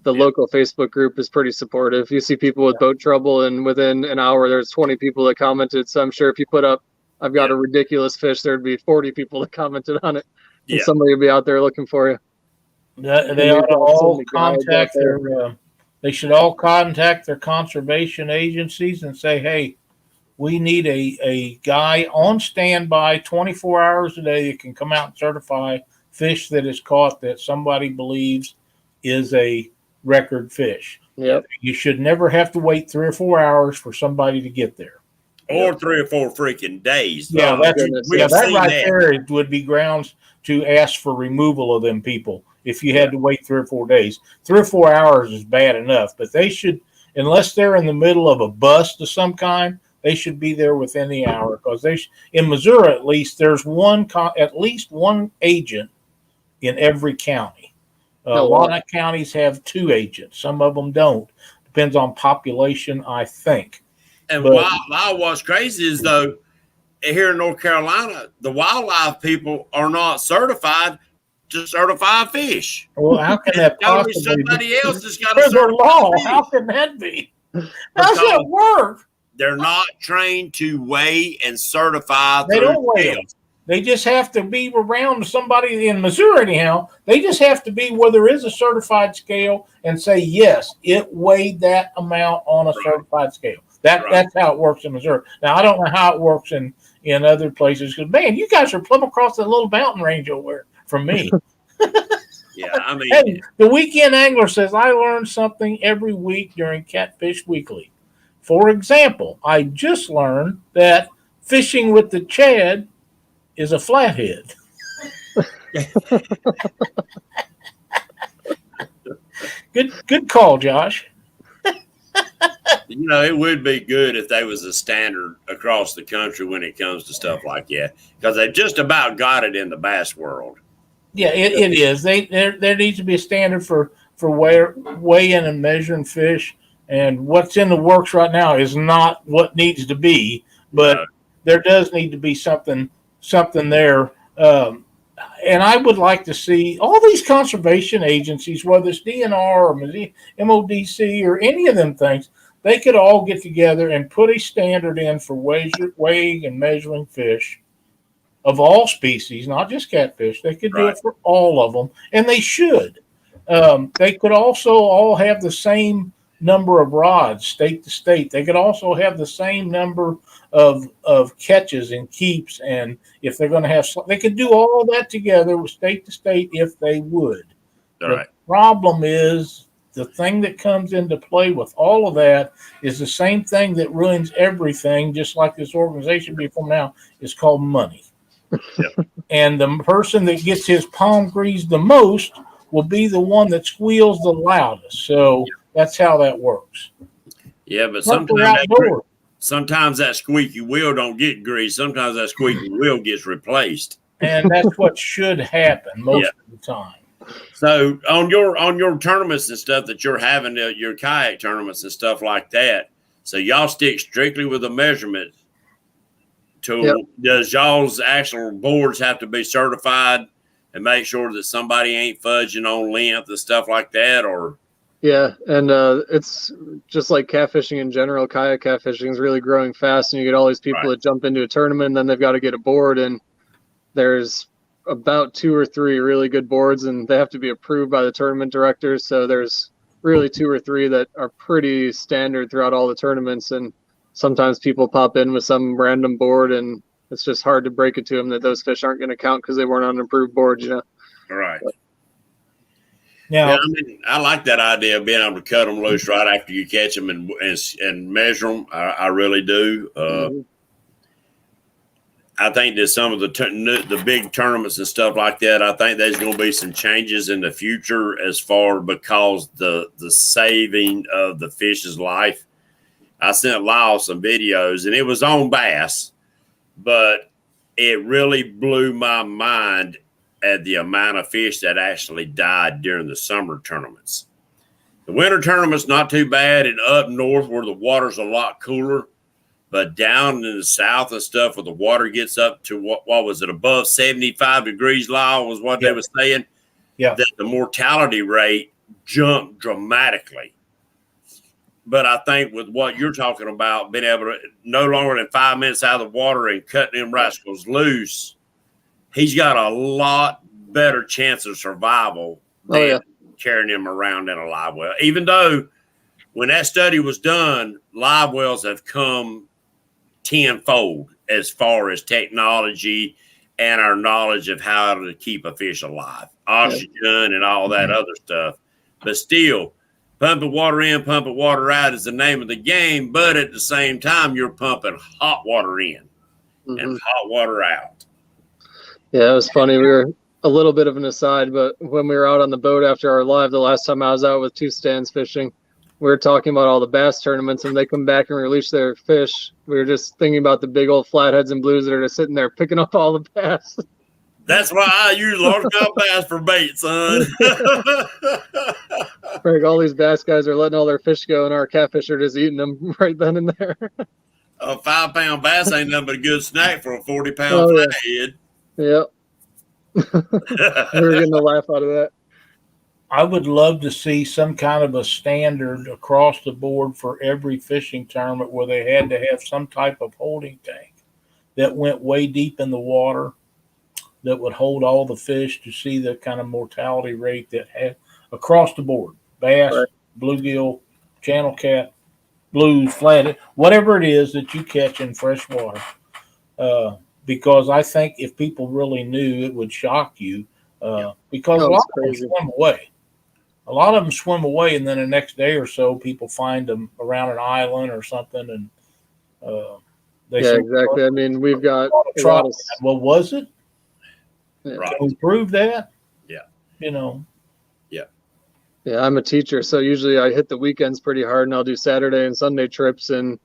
local Facebook group is pretty supportive. You see people with boat trouble, and within an hour, there's 20 people that commented. So I'm sure if you put up, I've got a ridiculous fish, there'd be 40 people that commented on it. And somebody would be out there looking for you. They ought to all contact they should all contact their conservation agencies and say, hey, we need a guy on standby 24 hours a day that can come out and certify fish that is caught that somebody believes is a record fish. Yep. You should never have to wait 3 or 4 hours for somebody to get there. Or 3 or 4 freaking days. Yeah, that right there would be grounds to ask for removal of them people if you had to wait 3 or 4 days. 3 or 4 hours is bad enough, but they should, unless they're in the middle of a bust of some kind, they should be there within the hour, because in Missouri at least there's at least one agent in every county. A lot of counties have 2 agents. Some of them don't. Depends on population, I think. And what's crazy is, though, here in North Carolina, the wildlife people are not certified, to certify fish. Well, how can that possibly be? Somebody else has got to There's a certify law. fish. How can that be? How's that work? They're not trained to weigh and certify. They don't weigh them. They just have to be around somebody in Missouri anyhow. They just have to be where there is a certified scale and say, yes, it weighed that amount on a certified scale. That's how it works in Missouri. Now, I don't know how it works in other places because, man, you guys are plumb across that little mountain range over there from me. Yeah, I mean. Hey, the Weekend Angler says, I learn something every week during Catfish Weekly. For example, I just learned that fishing with the Chad is a flathead. Good call, Josh. It would be good if there was a standard across the country when it comes to stuff like that, because they've just about got it in the bass world. Yeah, it is. There needs to be a standard for weighing and measuring fish, and what's in the works right now is not what needs to be, but there does need to be something there. And I would like to see all these conservation agencies, whether it's DNR or MODC or any of them things, they could all get together and put a standard in for weighing and measuring fish of all species, not just catfish. They could do it for all of them, and they should. They could also all have the same number of rods, state to state. They could also have the same number of catches and keeps, and if they're going to have, they could do all that together with state to state if they would. The problem is the thing that comes into play with all of that is the same thing that ruins everything, just like this organization before now, is called money. Yep. And the person that gets his palm greased the most will be the one that squeals the loudest. So that's how that works. Yeah, but sometimes that squeaky wheel don't get greased. Sometimes that squeaky wheel gets replaced. And that's what should happen most of the time. So on your tournaments and stuff that you're having, your kayak tournaments and stuff like that, so y'all stick strictly with the measurement tool. Yep. Does y'all's actual boards have to be certified and make sure that somebody ain't fudging on length and stuff like that, or? Yeah, and it's just like catfishing in general. Kayak catfishing is really growing fast, and you get all these people that jump into a tournament, and then they've got to get a board, and there's about 2 or 3 really good boards, and they have to be approved by the tournament directors. So there's really 2 or 3 that are pretty standard throughout all the tournaments, and sometimes people pop in with some random board, and it's just hard to break it to them that those fish aren't going to count because they weren't on an approved board, Right. But, yeah, I mean, I like that idea of being able to cut them loose right after you catch them and measure them. I really do. I think that some of the big tournaments and stuff like that, I think there's going to be some changes in the future as far because the saving of the fish's life. I sent Lyle some videos, and it was on bass, but it really blew my mind at the amount of fish that actually died during the summer tournaments. The winter tournaments, not too bad, and up north where the water's a lot cooler, but down in the south and stuff where the water gets up to, what was it, above 75 degrees, Lyle, was what they were saying, that the mortality rate jumped dramatically. But I think with what you're talking about, being able to no longer than 5 minutes out of the water and cutting them rascals loose, he's got a lot better chance of survival than carrying him around in a live well. Even though when that study was done, live wells have come tenfold as far as technology and our knowledge of how to keep a fish alive, oxygen and all that other stuff. But still, pumping water in, pumping water out is the name of the game. But at the same time, you're pumping hot water in and hot water out. Yeah, it was funny. We were a little bit of an aside, but when we were out on the boat after our live, the last time I was out with 2 stands fishing, we were talking about all the bass tournaments, and they come back and release their fish. We were just thinking about the big old flatheads and blues that are just sitting there picking up all the bass. That's why I use largemouth bass for bait, son. Like all these bass guys are letting all their fish go, and our catfish are just eating them right then and there. A 5-pound bass ain't nothing but a good snack for a 40-pound flathead. Yep. We were getting a laugh out of that. I would love to see some kind of a standard across the board for every fishing tournament where they had to have some type of holding tank that went way deep in the water that would hold all the fish to see the kind of mortality rate that had across the board. Bass, Right. bluegill, channel cat, blues, flathead, whatever it is that you catch in fresh water. Because I think if people really knew, it would shock you. Because a Oh, lot it's of them crazy. swim away. A lot of them swim away, and then the next day or so, people find them around an island or something, and they Yeah, say, exactly. I mean, we've got a "Try lot of. that." Well, was it? Right. Can we prove that? Yeah. You know, Yeah, I'm a teacher, so usually I hit the weekends pretty hard, and I'll do Saturday and Sunday trips. And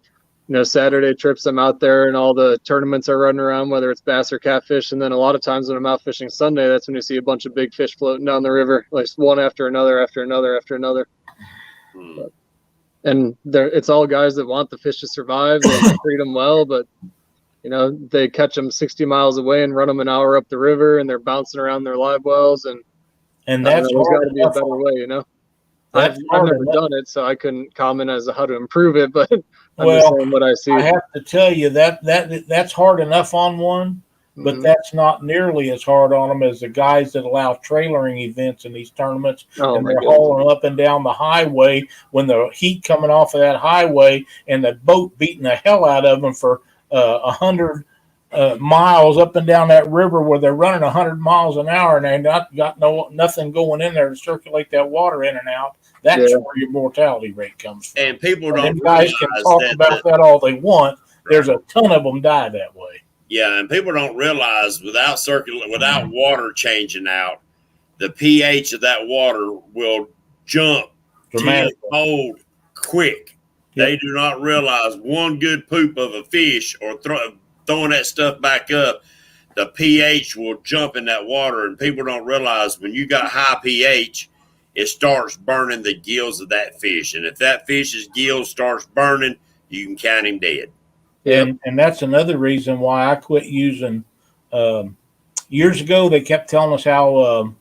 Saturday trips, I'm out there, and all the tournaments are running around, whether it's bass or catfish. And then a lot of times when I'm out fishing Sunday, that's when you see a bunch of big fish floating down the river, like one after another, after another, after another. And it's all guys that want the fish to survive. They treat them well, but they catch them 60 miles away and run them an hour up the river, and they're bouncing around their live wells. And that's there's got hard to be a enough. better way, That's I've hard never enough. done it, so I couldn't comment as to how to improve it, but I'm Well, just saying what I see. I have to tell you that's hard enough on one, but Mhm. that's not nearly as hard on them as the guys that allow trailering events in these tournaments. Oh, And my they're goodness. hauling up and down the highway when the heat coming off of that highway and the boat beating the hell out of them for 100 miles up and down that river where they're running 100 miles an hour and they not got nothing going in there to circulate that water in and out. That's where your mortality rate comes from. And people And don't them guys can realize talk that about that all they want. There's a ton of them die that way. Yeah, and people don't realize without water changing out, the pH of that water will jump Dramatically. tenfold quick. Yep. They do not realize one good poop of a fish or throwing that stuff back up, the pH will jump in that water. And people don't realize when you got high pH, it starts burning the gills of that fish. And if that fish's gills starts burning, you can count him dead. Yeah. And that's another reason why I quit using. Years ago, they kept telling us how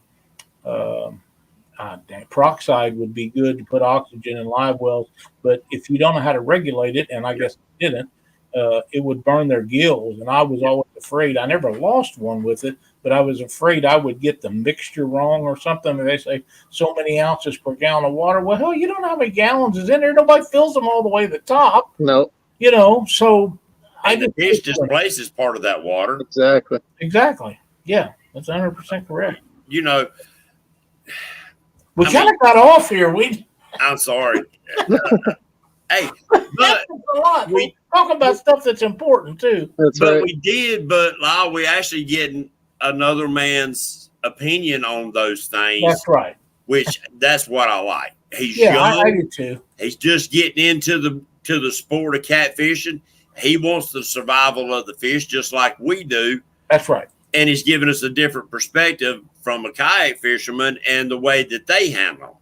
peroxide would be good to put oxygen in live wells, but if you don't know how to regulate it, and I guess it didn't, it would burn their gills. And I was always afraid. I never lost one with it, but I was afraid I would get the mixture wrong or something. And they say so many ounces per gallon of water. Well, hell, you don't know how many gallons is in there. Nobody fills them all the way to the top. No. So the fish displaces part of that water. Exactly. Yeah, that's 100% correct. We kind of got off here. I'm sorry. Hey, but a lot. We talk about stuff that's important too. That's right. We did, but Lyle, we actually getting another man's opinion on those things. That's right. That's what I like. He's young. I do too. He's just getting into the sport of catfishing. He wants the survival of the fish just like we do. That's right. And he's giving us a different perspective from a kayak fisherman and the way that they handle.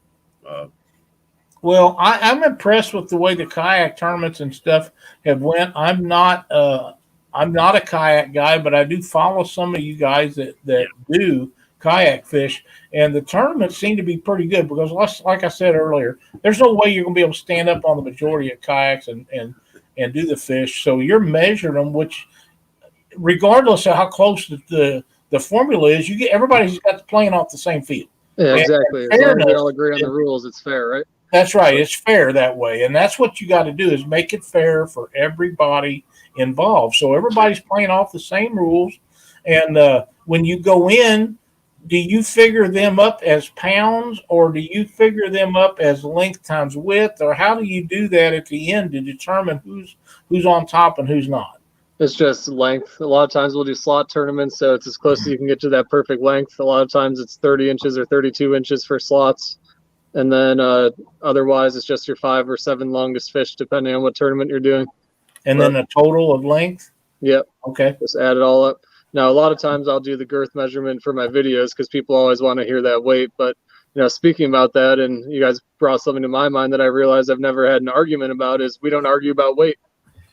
Well, I'm impressed with the way the kayak tournaments and stuff have went. I'm not a kayak guy, but I do follow some of you guys that do kayak fish, and the tournaments seem to be pretty good because, like I said earlier, there's no way you're going to be able to stand up on the majority of kayaks and do the fish. So you're measuring them, which, regardless of how close the formula is, everybody's got playing off the same field. Yeah, exactly. As long as we all agree on the rules, it's fair, right? That's right. It's fair that way. And that's what you got to do is make it fair for everybody involved. So everybody's playing off the same rules. And when you go in, do you figure them up as pounds or do you figure them up as length times width? Or how do you do that at the end to determine who's on top and who's not? It's just length. A lot of times we'll do slot tournaments, so it's as close as you can get to that perfect length. A lot of times it's 30 inches or 32 inches for slots. And then otherwise it's just your 5 or 7 longest fish, depending on what tournament you're doing. And then a total of length? Yep. Okay. Just add it all up. Now, a lot of times I'll do the girth measurement for my videos because people always want to hear that weight. But, speaking about that, and you guys brought something to my mind that I realize I've never had an argument about is we don't argue about weight.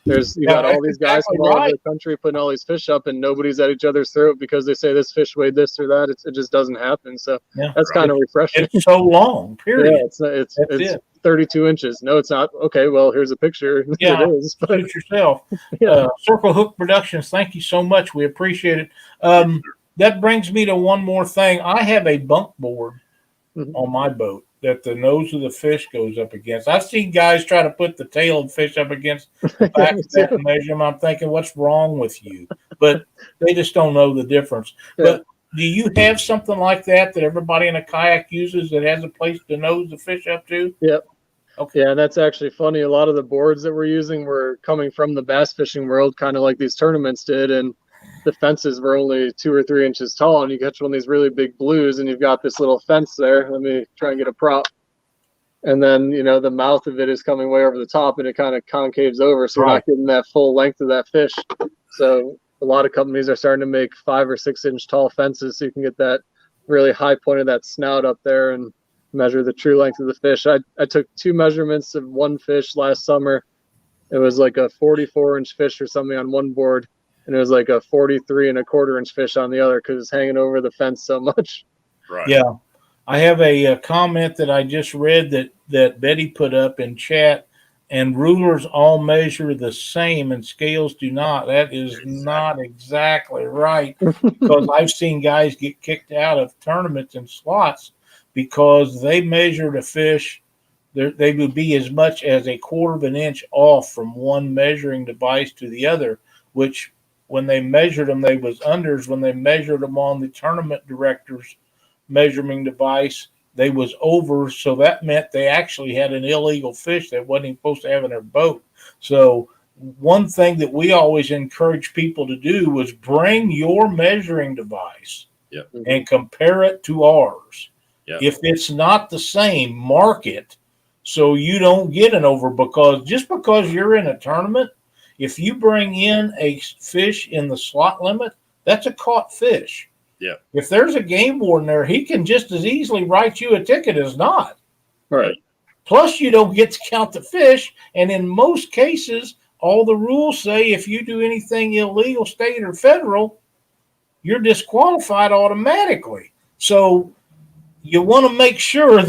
You got all these guys exactly from all over right. the country putting all these fish up, and nobody's at each other's throat because they say this fish weighed this or that. It just doesn't happen. So Yeah. that's kind of refreshing. It's so long, period. Yeah, it's it. 32 inches. No, it's not. Okay, well, here's a picture. Yeah, It is. But suit yourself. Yeah. Circle Hook Productions, thank you so much. We appreciate it. That brings me to one more thing. I have a bunk board on my boat that the nose of the fish goes up against. I've seen guys try to put the tail of the fish up against the back of that and measure them. I'm thinking, what's wrong with you? But they just don't know the difference. Yeah. But do you have something like that everybody in a kayak uses that has a place to nose the fish up to? Yep. Okay. Yeah, and that's actually funny. A lot of the boards that we're using were coming from the bass fishing world, kind of like these tournaments did, and the fences were only 2 or 3 inches tall, and you catch one of these really big blues, and you've got this little fence there. Let me try and get a prop. And then, the mouth of it is coming way over the top, and it kind of concaves over, so you're not getting that full length of that fish. So a lot of companies are starting to make 5 or 6 inch tall fences so you can get that really high point of that snout up there and measure the true length of the fish. I took 2 measurements of one fish last summer. It was like a 44-inch fish or something on one board, and it was like a 43.25-inch fish on the other because it's hanging over the fence so much. Right. Yeah. I have a comment that I just read that Betty put up in chat, and rulers all measure the same and scales do not. That is not exactly right, because I've seen guys get kicked out of tournaments and slots because they measured a fish. They would be as much as a quarter of an inch off from one measuring device to the other, which when they measured them, they was unders. When they measured them on the tournament director's measuring device, they was over. So that meant they actually had an illegal fish that wasn't even supposed to have in their boat. So one thing that we always encourage people to do was bring your measuring device and compare it to ours. Yep. If it's not the same, mark it so you don't get an over, because just because you're in a tournament, if you bring in a fish in the slot limit, that's a caught fish. Yeah. If there's a game warden there, he can just as easily write you a ticket as not. Right. Plus, you don't get to count the fish. And in most cases, all the rules say if you do anything illegal, state or federal, you're disqualified automatically. So you want to make sure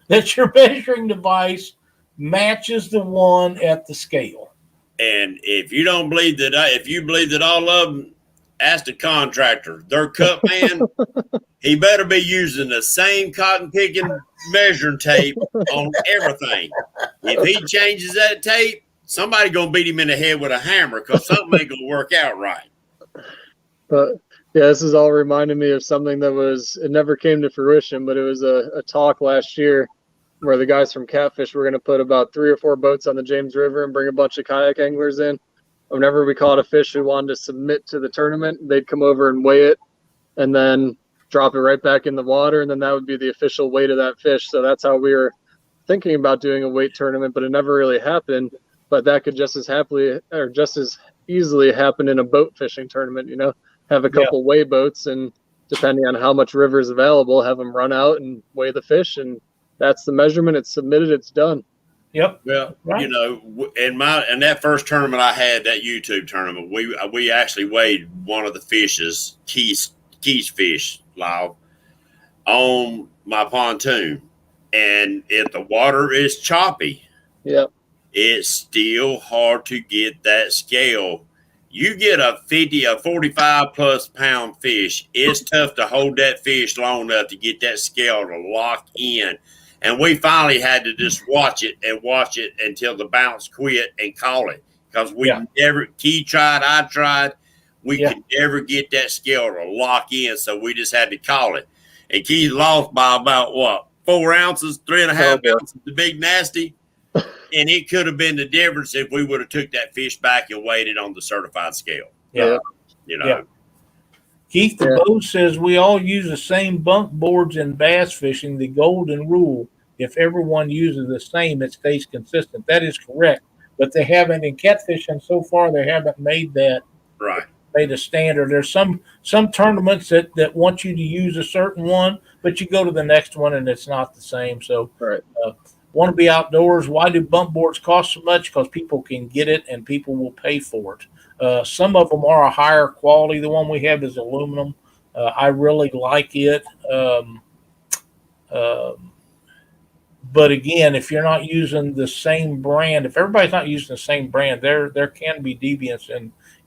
that your measuring device matches the one at the scale. And if you don't believe that, if you believe that all of them, ask the contractor, their cut man, he better be using the same cotton picking measuring tape on everything. If he changes that tape, somebody gonna beat him in the head with a hammer because something ain't gonna work out right. But yeah, this is all reminding me of something it never came to fruition, but it was a talk last year where the guys from Catfish were going to put about 3 or 4 boats on the James River and bring a bunch of kayak anglers in. Whenever we caught a fish who wanted to submit to the tournament, they'd come over and weigh it and then drop it right back in the water, and then that would be the official weight of that fish. So that's how we were thinking about doing a weight tournament, but it never really happened. But that could just as easily happen in a boat fishing tournament, have a couple weigh boats, and depending on how much river is available, have them run out and weigh the fish, and that's the measurement. It's submitted, it's done. Yep. Well, right. In that first tournament I had, that YouTube tournament, we actually weighed one of the fishes, Keys fish, Lyle, on my pontoon, and if the water is choppy, it's still hard to get that scale. You get a 45 plus pound fish, it's tough to hold that fish long enough to get that scale to lock in. And we finally had to just watch it until the bounce quit and call it, because Key tried, I tried, we could never get that scale to lock in, so we just had to call it. And Key lost by about 4 ounces, 3.5 ounces, the big nasty. And it could have been the difference if we would have took that fish back and weighed it on the certified scale. Yeah. Keith the Bow says we all use the same bunk boards in bass fishing. The golden rule: if everyone uses the same, it stays consistent. That is correct, but they haven't in catfishing so far. They haven't made that made a standard. There's some tournaments that want you to use a certain one, but you go to the next one and it's not the same. So want to be outdoors. Why do bump boards cost so much? Because people can get it and people will pay for it. Some of them are a higher quality. The one we have is aluminum. I really like it. But again, if you're not using the same brand, if everybody's not using the same brand, there can be deviance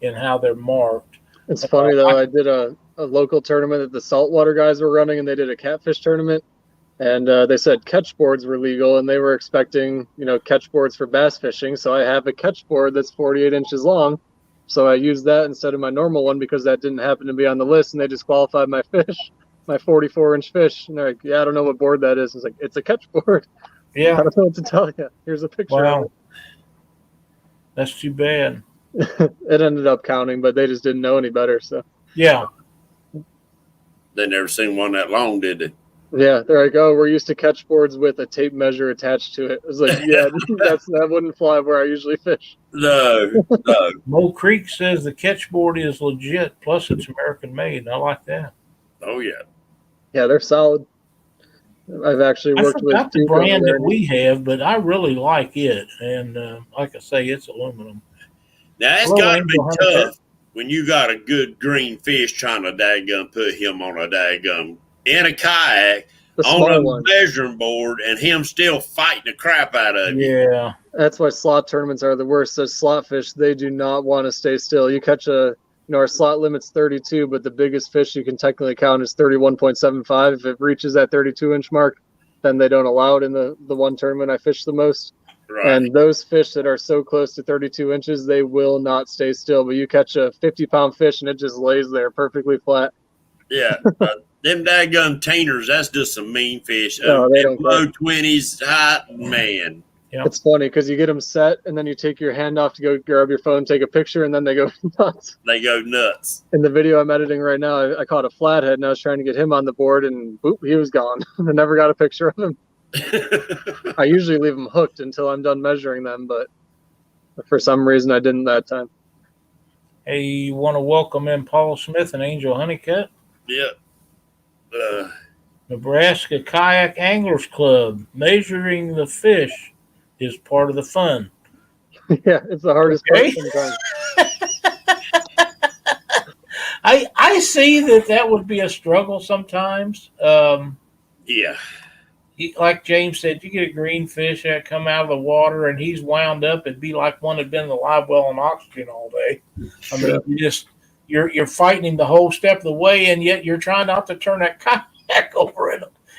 in how they're marked. It's funny though. I did a local tournament that the saltwater guys were running, and they did a catfish tournament, and they said catch boards were legal, and they were expecting catch boards for bass fishing. So I have a catch board that's 48 inches long. So I used that instead of my normal one because that didn't happen to be on the list, and they disqualified my fish, my 44-inch fish. And they're like, "Yeah, I don't know what board that is." It's like, "It's a catch board." Yeah, I don't know what to tell you. Here's a picture of it. That's too bad. It ended up counting, but they just didn't know any better. So yeah, They never seen one that long, did they? yeah, they're like, "Oh, we're used to catch boards with a tape measure attached to it." I was like, "Yeah, that wouldn't fly where I usually fish." No. Mole Creek says the catch board is legit, plus it's American made. I like that. Oh yeah. Yeah, they're solid. I've actually I worked with forgot the brand that we have, but I really like it. And like I say, it's aluminum. Now it's Hello, got to be Angel Hunter. tough when you got a good green fish trying to daggum put him on a daggum in a kayak the on small a one. measuring board and him still fighting the crap out of you. Yeah. That's why slot tournaments are the worst. Those slot fish, they do not want to stay still. You catch our slot limit's 32, but the biggest fish you can technically count is 31.75. If it reaches that 32-inch mark, then they don't allow it in the one tournament I fish the most. Right. And those fish that are so close to 32 inches, they will not stay still. But you catch a 50-pound fish and it just lays there perfectly flat. Yeah. Them daggum tainers, that's just some mean fish. No, they don't low 20s, hot, man. Yep. It's funny because you get them set and then you take your hand off to go grab your phone, take a picture, and then they go nuts. They go nuts. In the video I'm editing right now, I caught a flathead and I was trying to get him on the board and boop, he was gone. I never got a picture of him. I usually leave them hooked until I'm done measuring them, but for some reason I didn't that time. Hey, you want to welcome in Paul Smith and Angel Honeycutt? Yep. Nebraska Kayak Anglers Club. Measuring the fish is part of the fun. Yeah, it's the hardest part sometimes. I see that would be a struggle sometimes. Yeah. Like James said, you get a green fish that come out of the water and he's wound up. It'd be like one had been in the live well on oxygen all day. I mean, you're fighting him the whole step of the way, and yet you're trying not to turn that kayak over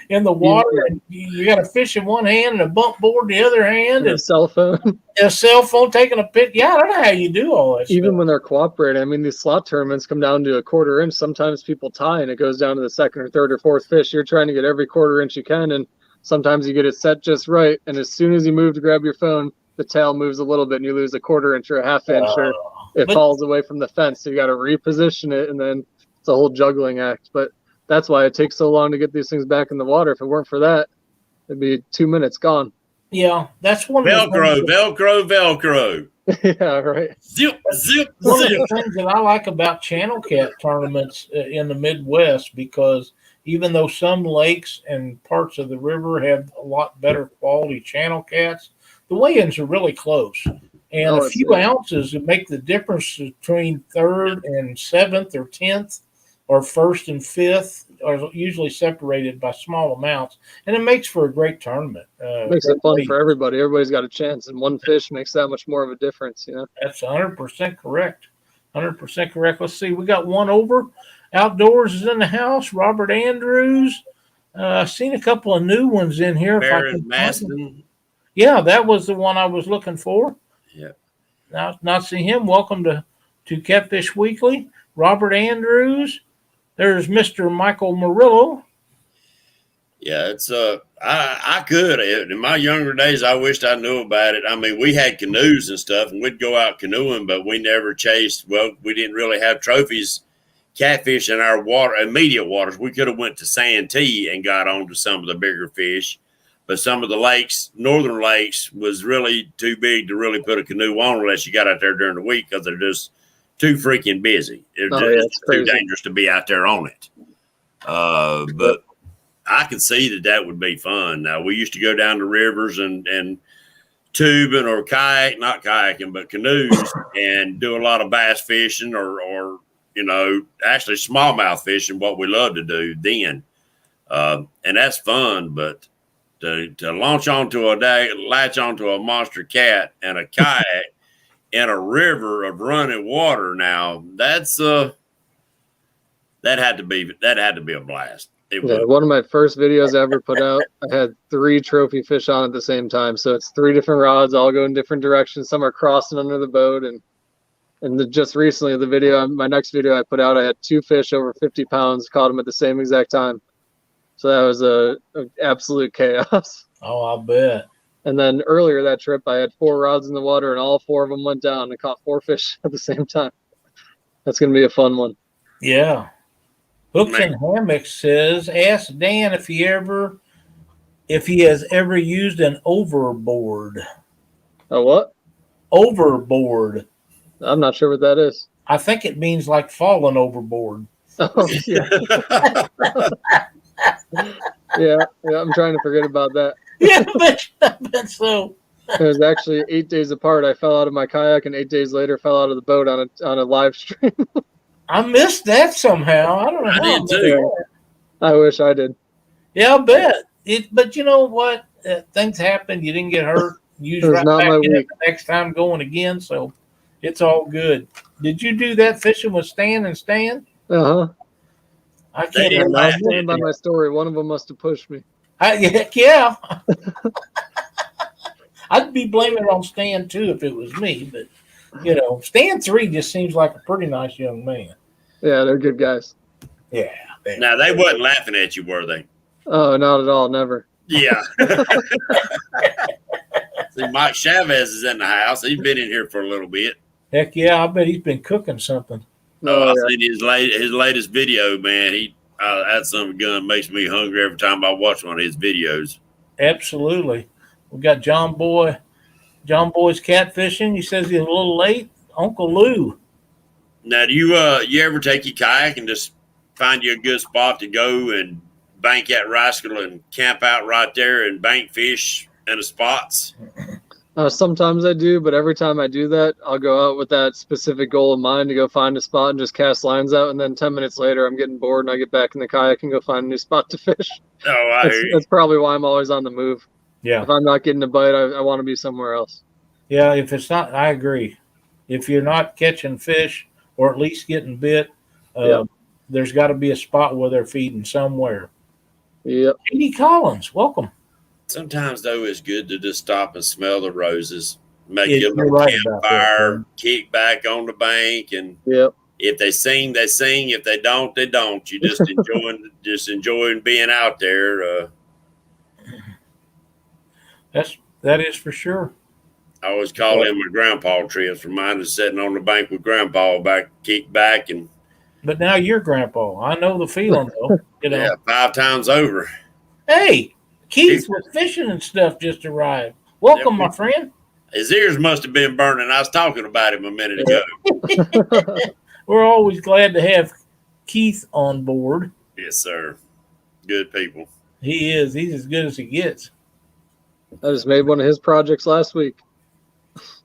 in the water. And you got a fish in one hand and a bump board in the other hand, and a cell phone. A cell phone taking a pic. Yeah, I don't know how you do all that. Even stuff. when they're cooperating, I mean, these slot tournaments come down to a quarter inch. Sometimes people tie, and it goes down to the second or third or fourth fish. You're trying to get every quarter inch you can, and sometimes you get it set just right. And as soon as you move to grab your phone, the tail moves a little bit, and you lose a quarter inch or a half inch, or it falls away from the fence. So you got to reposition it, and then it's a whole juggling act. But that's why it takes so long to get these things back in the water. If it weren't for that, it'd be 2 minutes gone. Yeah, that's one of Velcro. Yeah, right. Zip. One of the things that I like about channel cat tournaments in the Midwest, because even though some lakes and parts of the river have a lot better quality channel cats, the weigh-ins are really close. And a few ounces would make the difference between third and seventh or 10th or first and fifth are usually separated by small amounts. And it makes for a great tournament. Makes it fun for everybody. Everybody's got a chance, and one fish makes that much more of a difference, you know? That's 100% correct. 100% correct. Let's see. We got one over. Outdoors is in the house. Robert Andrews. I've seen a couple of new ones in here. Baron Maston. Yeah, that was the one I was looking for. Yeah. Now, not see him. Welcome to Catfish Weekly. Robert Andrews. There's Mr. Michael Murillo. Yeah, it's I could. In my younger days, I wished I knew about it. I mean, we had canoes and stuff, and we'd go out canoeing, but we never chased. Well, we didn't really have trophies, catfish in our water, immediate waters. We could have went to Santee and got on to some of the bigger fish, but some of the lakes, northern lakes, was really too big to really put a canoe on unless you got out there during the week because they're just too freaking busy. It's too dangerous to be out there on it. But I could see that would be fun. Now, we used to go down the rivers and tubing or not kayaking, but canoes and do a lot of bass fishing or actually smallmouth fishing, what we love to do then. And that's fun, but to latch onto a monster cat and a kayak in a river of running water, now that had to be a blast. One of my first videos I ever put out, I had 3 trophy fish on at the same time. So it's 3 different rods, all go in different directions. Some are crossing under the boat, and just recently, my next video I put out, I had 2 fish over 50 pounds, caught them at the same exact time. So that was a absolute chaos. Oh, I'll bet. And then earlier that trip, I had 4 rods in the water, and all 4 of them went down and caught 4 fish at the same time. That's going to be a fun one. Yeah. Hooks and Hammocks says, ask Dan if he has ever used an overboard. A what? Overboard. I'm not sure what that is. I think it means like falling overboard. Oh, yeah. yeah, I'm trying to forget about that. Yeah, I bet so. It was actually 8 days apart. I fell out of my kayak, and 8 days later fell out of the boat on a live stream. I missed that somehow. I don't know. I did too. I wish I did. Yeah, I bet. But you know what? Things happen. You didn't get hurt. You was right not back my in week. it the next time going again, so it's all good. Did you do that fishing with Stan and Stan? Uh-huh. I can't remember. I was thinking about my story. One of them must have pushed me. Heck yeah. I'd be blaming it on Stan too if it was me, but Stan 3 just seems like a pretty nice young man. Yeah, they're good guys. Yeah. Now, they wasn't laughing at you, were they? Oh, not at all. Never. Yeah. See, Mike Chavez is in the house. He's been in here for a little bit. Heck yeah, I bet he's been cooking something. I've seen his latest video, man. That son of a gun makes me hungry every time I watch one of his videos. Absolutely. We got John Boy's catfishing. He says he's a little late. Uncle Lou. Now, do you ever take your kayak and just find you a good spot to go and bank at Rascal and camp out right there and bank fish in the spots? Sometimes I do, but every time I do that, I'll go out with that specific goal in mind to go find a spot and just cast lines out. And then 10 minutes later, I'm getting bored and I get back in the kayak and go find a new spot to fish. Oh, I hear you. That's probably why I'm always on the move. Yeah. If I'm not getting a bite, I want to be somewhere else. Yeah, if it's not, I agree. If you're not catching fish or at least getting bit, there's got to be a spot where they're feeding somewhere. Yep. Edie Collins, welcome. Sometimes, though, it's good to just stop and smell the roses, make Yeah, your you're little right about that, campfire, man. kick back on the bank, and Yep. if they sing, they sing. If they don't, they don't. You just enjoying being out there. That is for sure. I always call them my grandpa trips. Mine is sitting on the bank with grandpa, kick back, and But now you're grandpa. I know the feeling though. yeah, 5 times over. Hey, Keith with fishing and stuff just arrived. Welcome, my friend. His ears must have been burning. I was talking about him a minute ago. We're always glad to have Keith on board. Yes, sir. Good people. He is. He's as good as he gets. I just made one of his projects last week.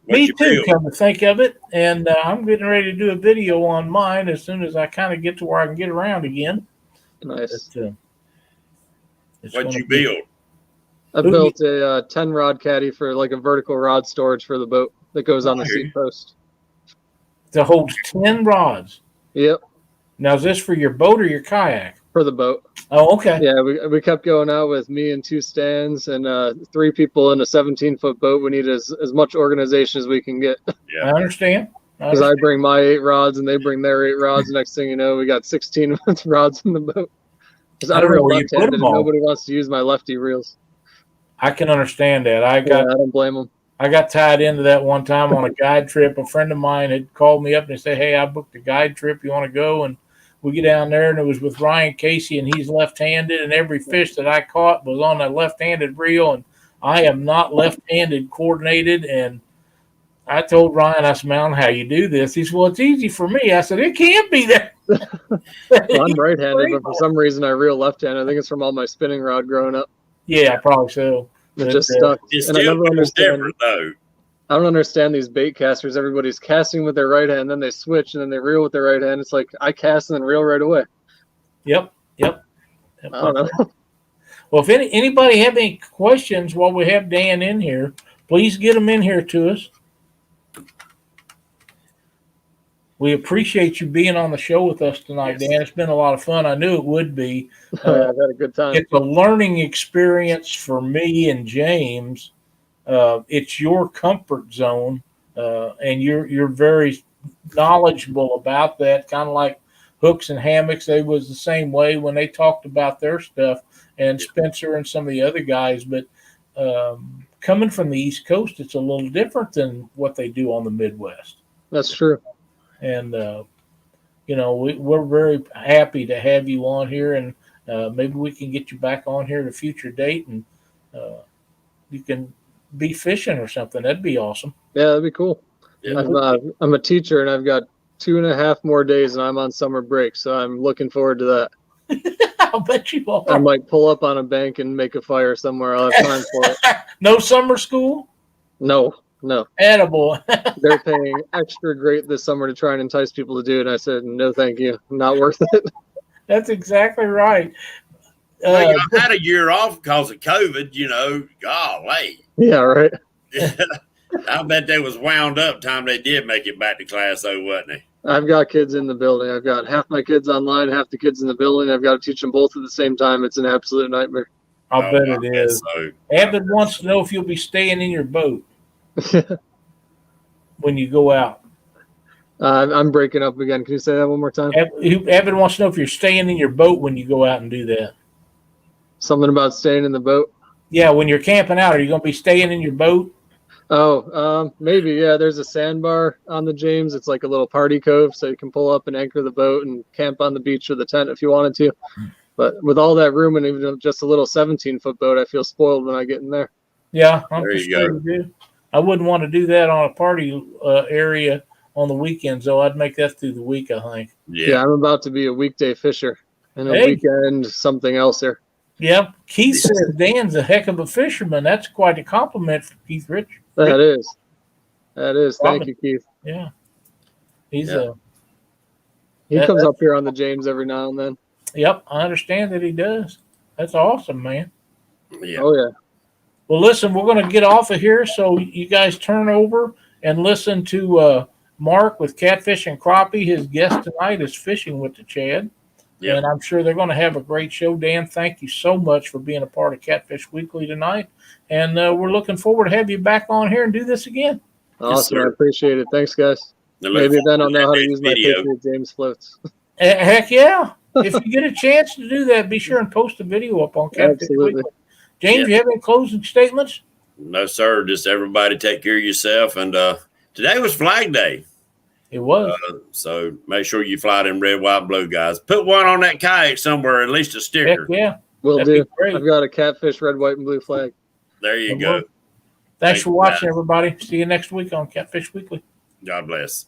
Me too, come to think of it. And I'm getting ready to do a video on mine as soon as I kind of get to where I can get around again. Nice. What'd you build? I built a 10-rod caddy for like a vertical rod storage for the boat that goes on the seat post. To hold 10 rods. Yep. Now, is this for your boat or your kayak? For the boat. Oh, okay. Yeah, we kept going out with me and 2 stands and 3 people in a 17-foot boat. We need as much organization as we can get. Yeah. I understand. Because I bring my 8 rods and they bring their 8 rods. Next thing you know, we got 16 rods in the boat. Because I'm real left-handed and nobody wants to use my lefty reels. I can understand that. I don't blame them. I got tied into that one time on a guide trip. A friend of mine had called me up and they said, "Hey, I booked a guide trip. You want to go?" And we get down there, and it was with Ryan Casey, and he's left-handed, and every fish that I caught was on a left-handed reel, and I am not left-handed coordinated. And I told Ryan, I said, "Man, how you do this?" He said, "Well, it's easy for me." I said, "It can't be that Well, I'm right-handed, but for some reason I reel left-handed. I think it's from all my spinning rod growing up. Yeah, probably so. It just stuck. It's And I still never understand. different though. I don't understand these bait casters. Everybody's casting with their right hand, then they switch, and then they reel with their right hand. It's like I cast and then reel right away. Yep. I don't know. Well, if anybody have any questions while we have Dan in here, please get them in here to us. We appreciate you being on the show with us tonight, Yes. Dan. It's been a lot of fun. I knew it would be. I've had a good time. It's a learning experience for me and James. It's your comfort zone, and you're very knowledgeable about that. Kind of like Hooks and Hammocks, they was the same way when they talked about their stuff, and Spencer and some of the other guys. But coming from the East Coast, it's a little different than what they do on the Midwest. That's true. And we're very happy to have you on here, and maybe we can get you back on here at a future date, and you can be fishing or something. That'd be awesome. Yeah, that'd be cool. Yeah. I'm a teacher, and I've got 2.5 more days, and I'm on summer break, so I'm looking forward to that. I'll bet you are. I might pull up on a bank and make a fire somewhere. I'll have time for it. No summer school? No. Attaboy. They're paying extra great this summer to try and entice people to do it. And I said, no, thank you. Not worth it. That's exactly right. Well, you had a year off because of COVID, golly. Yeah, right. I bet they was wound up time they did make it back to class, though, wasn't they? I've got kids in the building. I've got half my kids online, half the kids in the building. I've got to teach them both at the same time. It's an absolute nightmare. I'll bet it is. So. Abbott wants to know if you'll be staying in your boat when you go out. I'm breaking up again. Can you say that one more time? Abbott wants to know if you're staying in your boat when you go out and do that. Something about staying in the boat? Yeah, when you're camping out, are you going to be staying in your boat? Oh, maybe, yeah. There's a sandbar on the James. It's like a little party cove, so you can pull up and anchor the boat and camp on the beach or the tent if you wanted to. But with all that room and even just a little 17-foot boat, I feel spoiled when I get in there. Yeah, I'm There just you go. do. I wouldn't want to do that on a party area on the weekends, though. I'd make that through the week, I think. Yeah, I'm about to be a weekday fisher and a weekend something else there. Yeah, Keith says Dan's a heck of a fisherman. That's quite a compliment for Keith Rich. That is. Thank you, Keith. Yeah. He comes up here on the James every now and then. Yep, I understand that he does. That's awesome, man. Yeah. Oh, yeah. Well, listen, we're going to get off of here, so you guys turn over and listen to Mark with Catfish and Crappie. His guest tonight is Fishing with the Chad. Yep. And I'm sure they're going to have a great show. Dan, thank you so much for being a part of Catfish Weekly tonight. And we're looking forward to have you back on here and do this again. Awesome. Yes, I appreciate it. Thanks, guys. Maybe then I'll know how to use my Patriot James floats. Heck yeah. If you get a chance to do that, be sure and post a video up on Catfish Weekly. James, you have any closing statements? No, sir. Just everybody take care of yourself. And today was Flag Day. It was. So make sure you fly them red, white, blue guys. Put one on that kayak somewhere, at least a sticker. Heck yeah. Will That'd do. be great. I've got a Catfish red, white, and blue flag. There you go. Thanks for watching, everybody. See you next week on Catfish Weekly. God bless.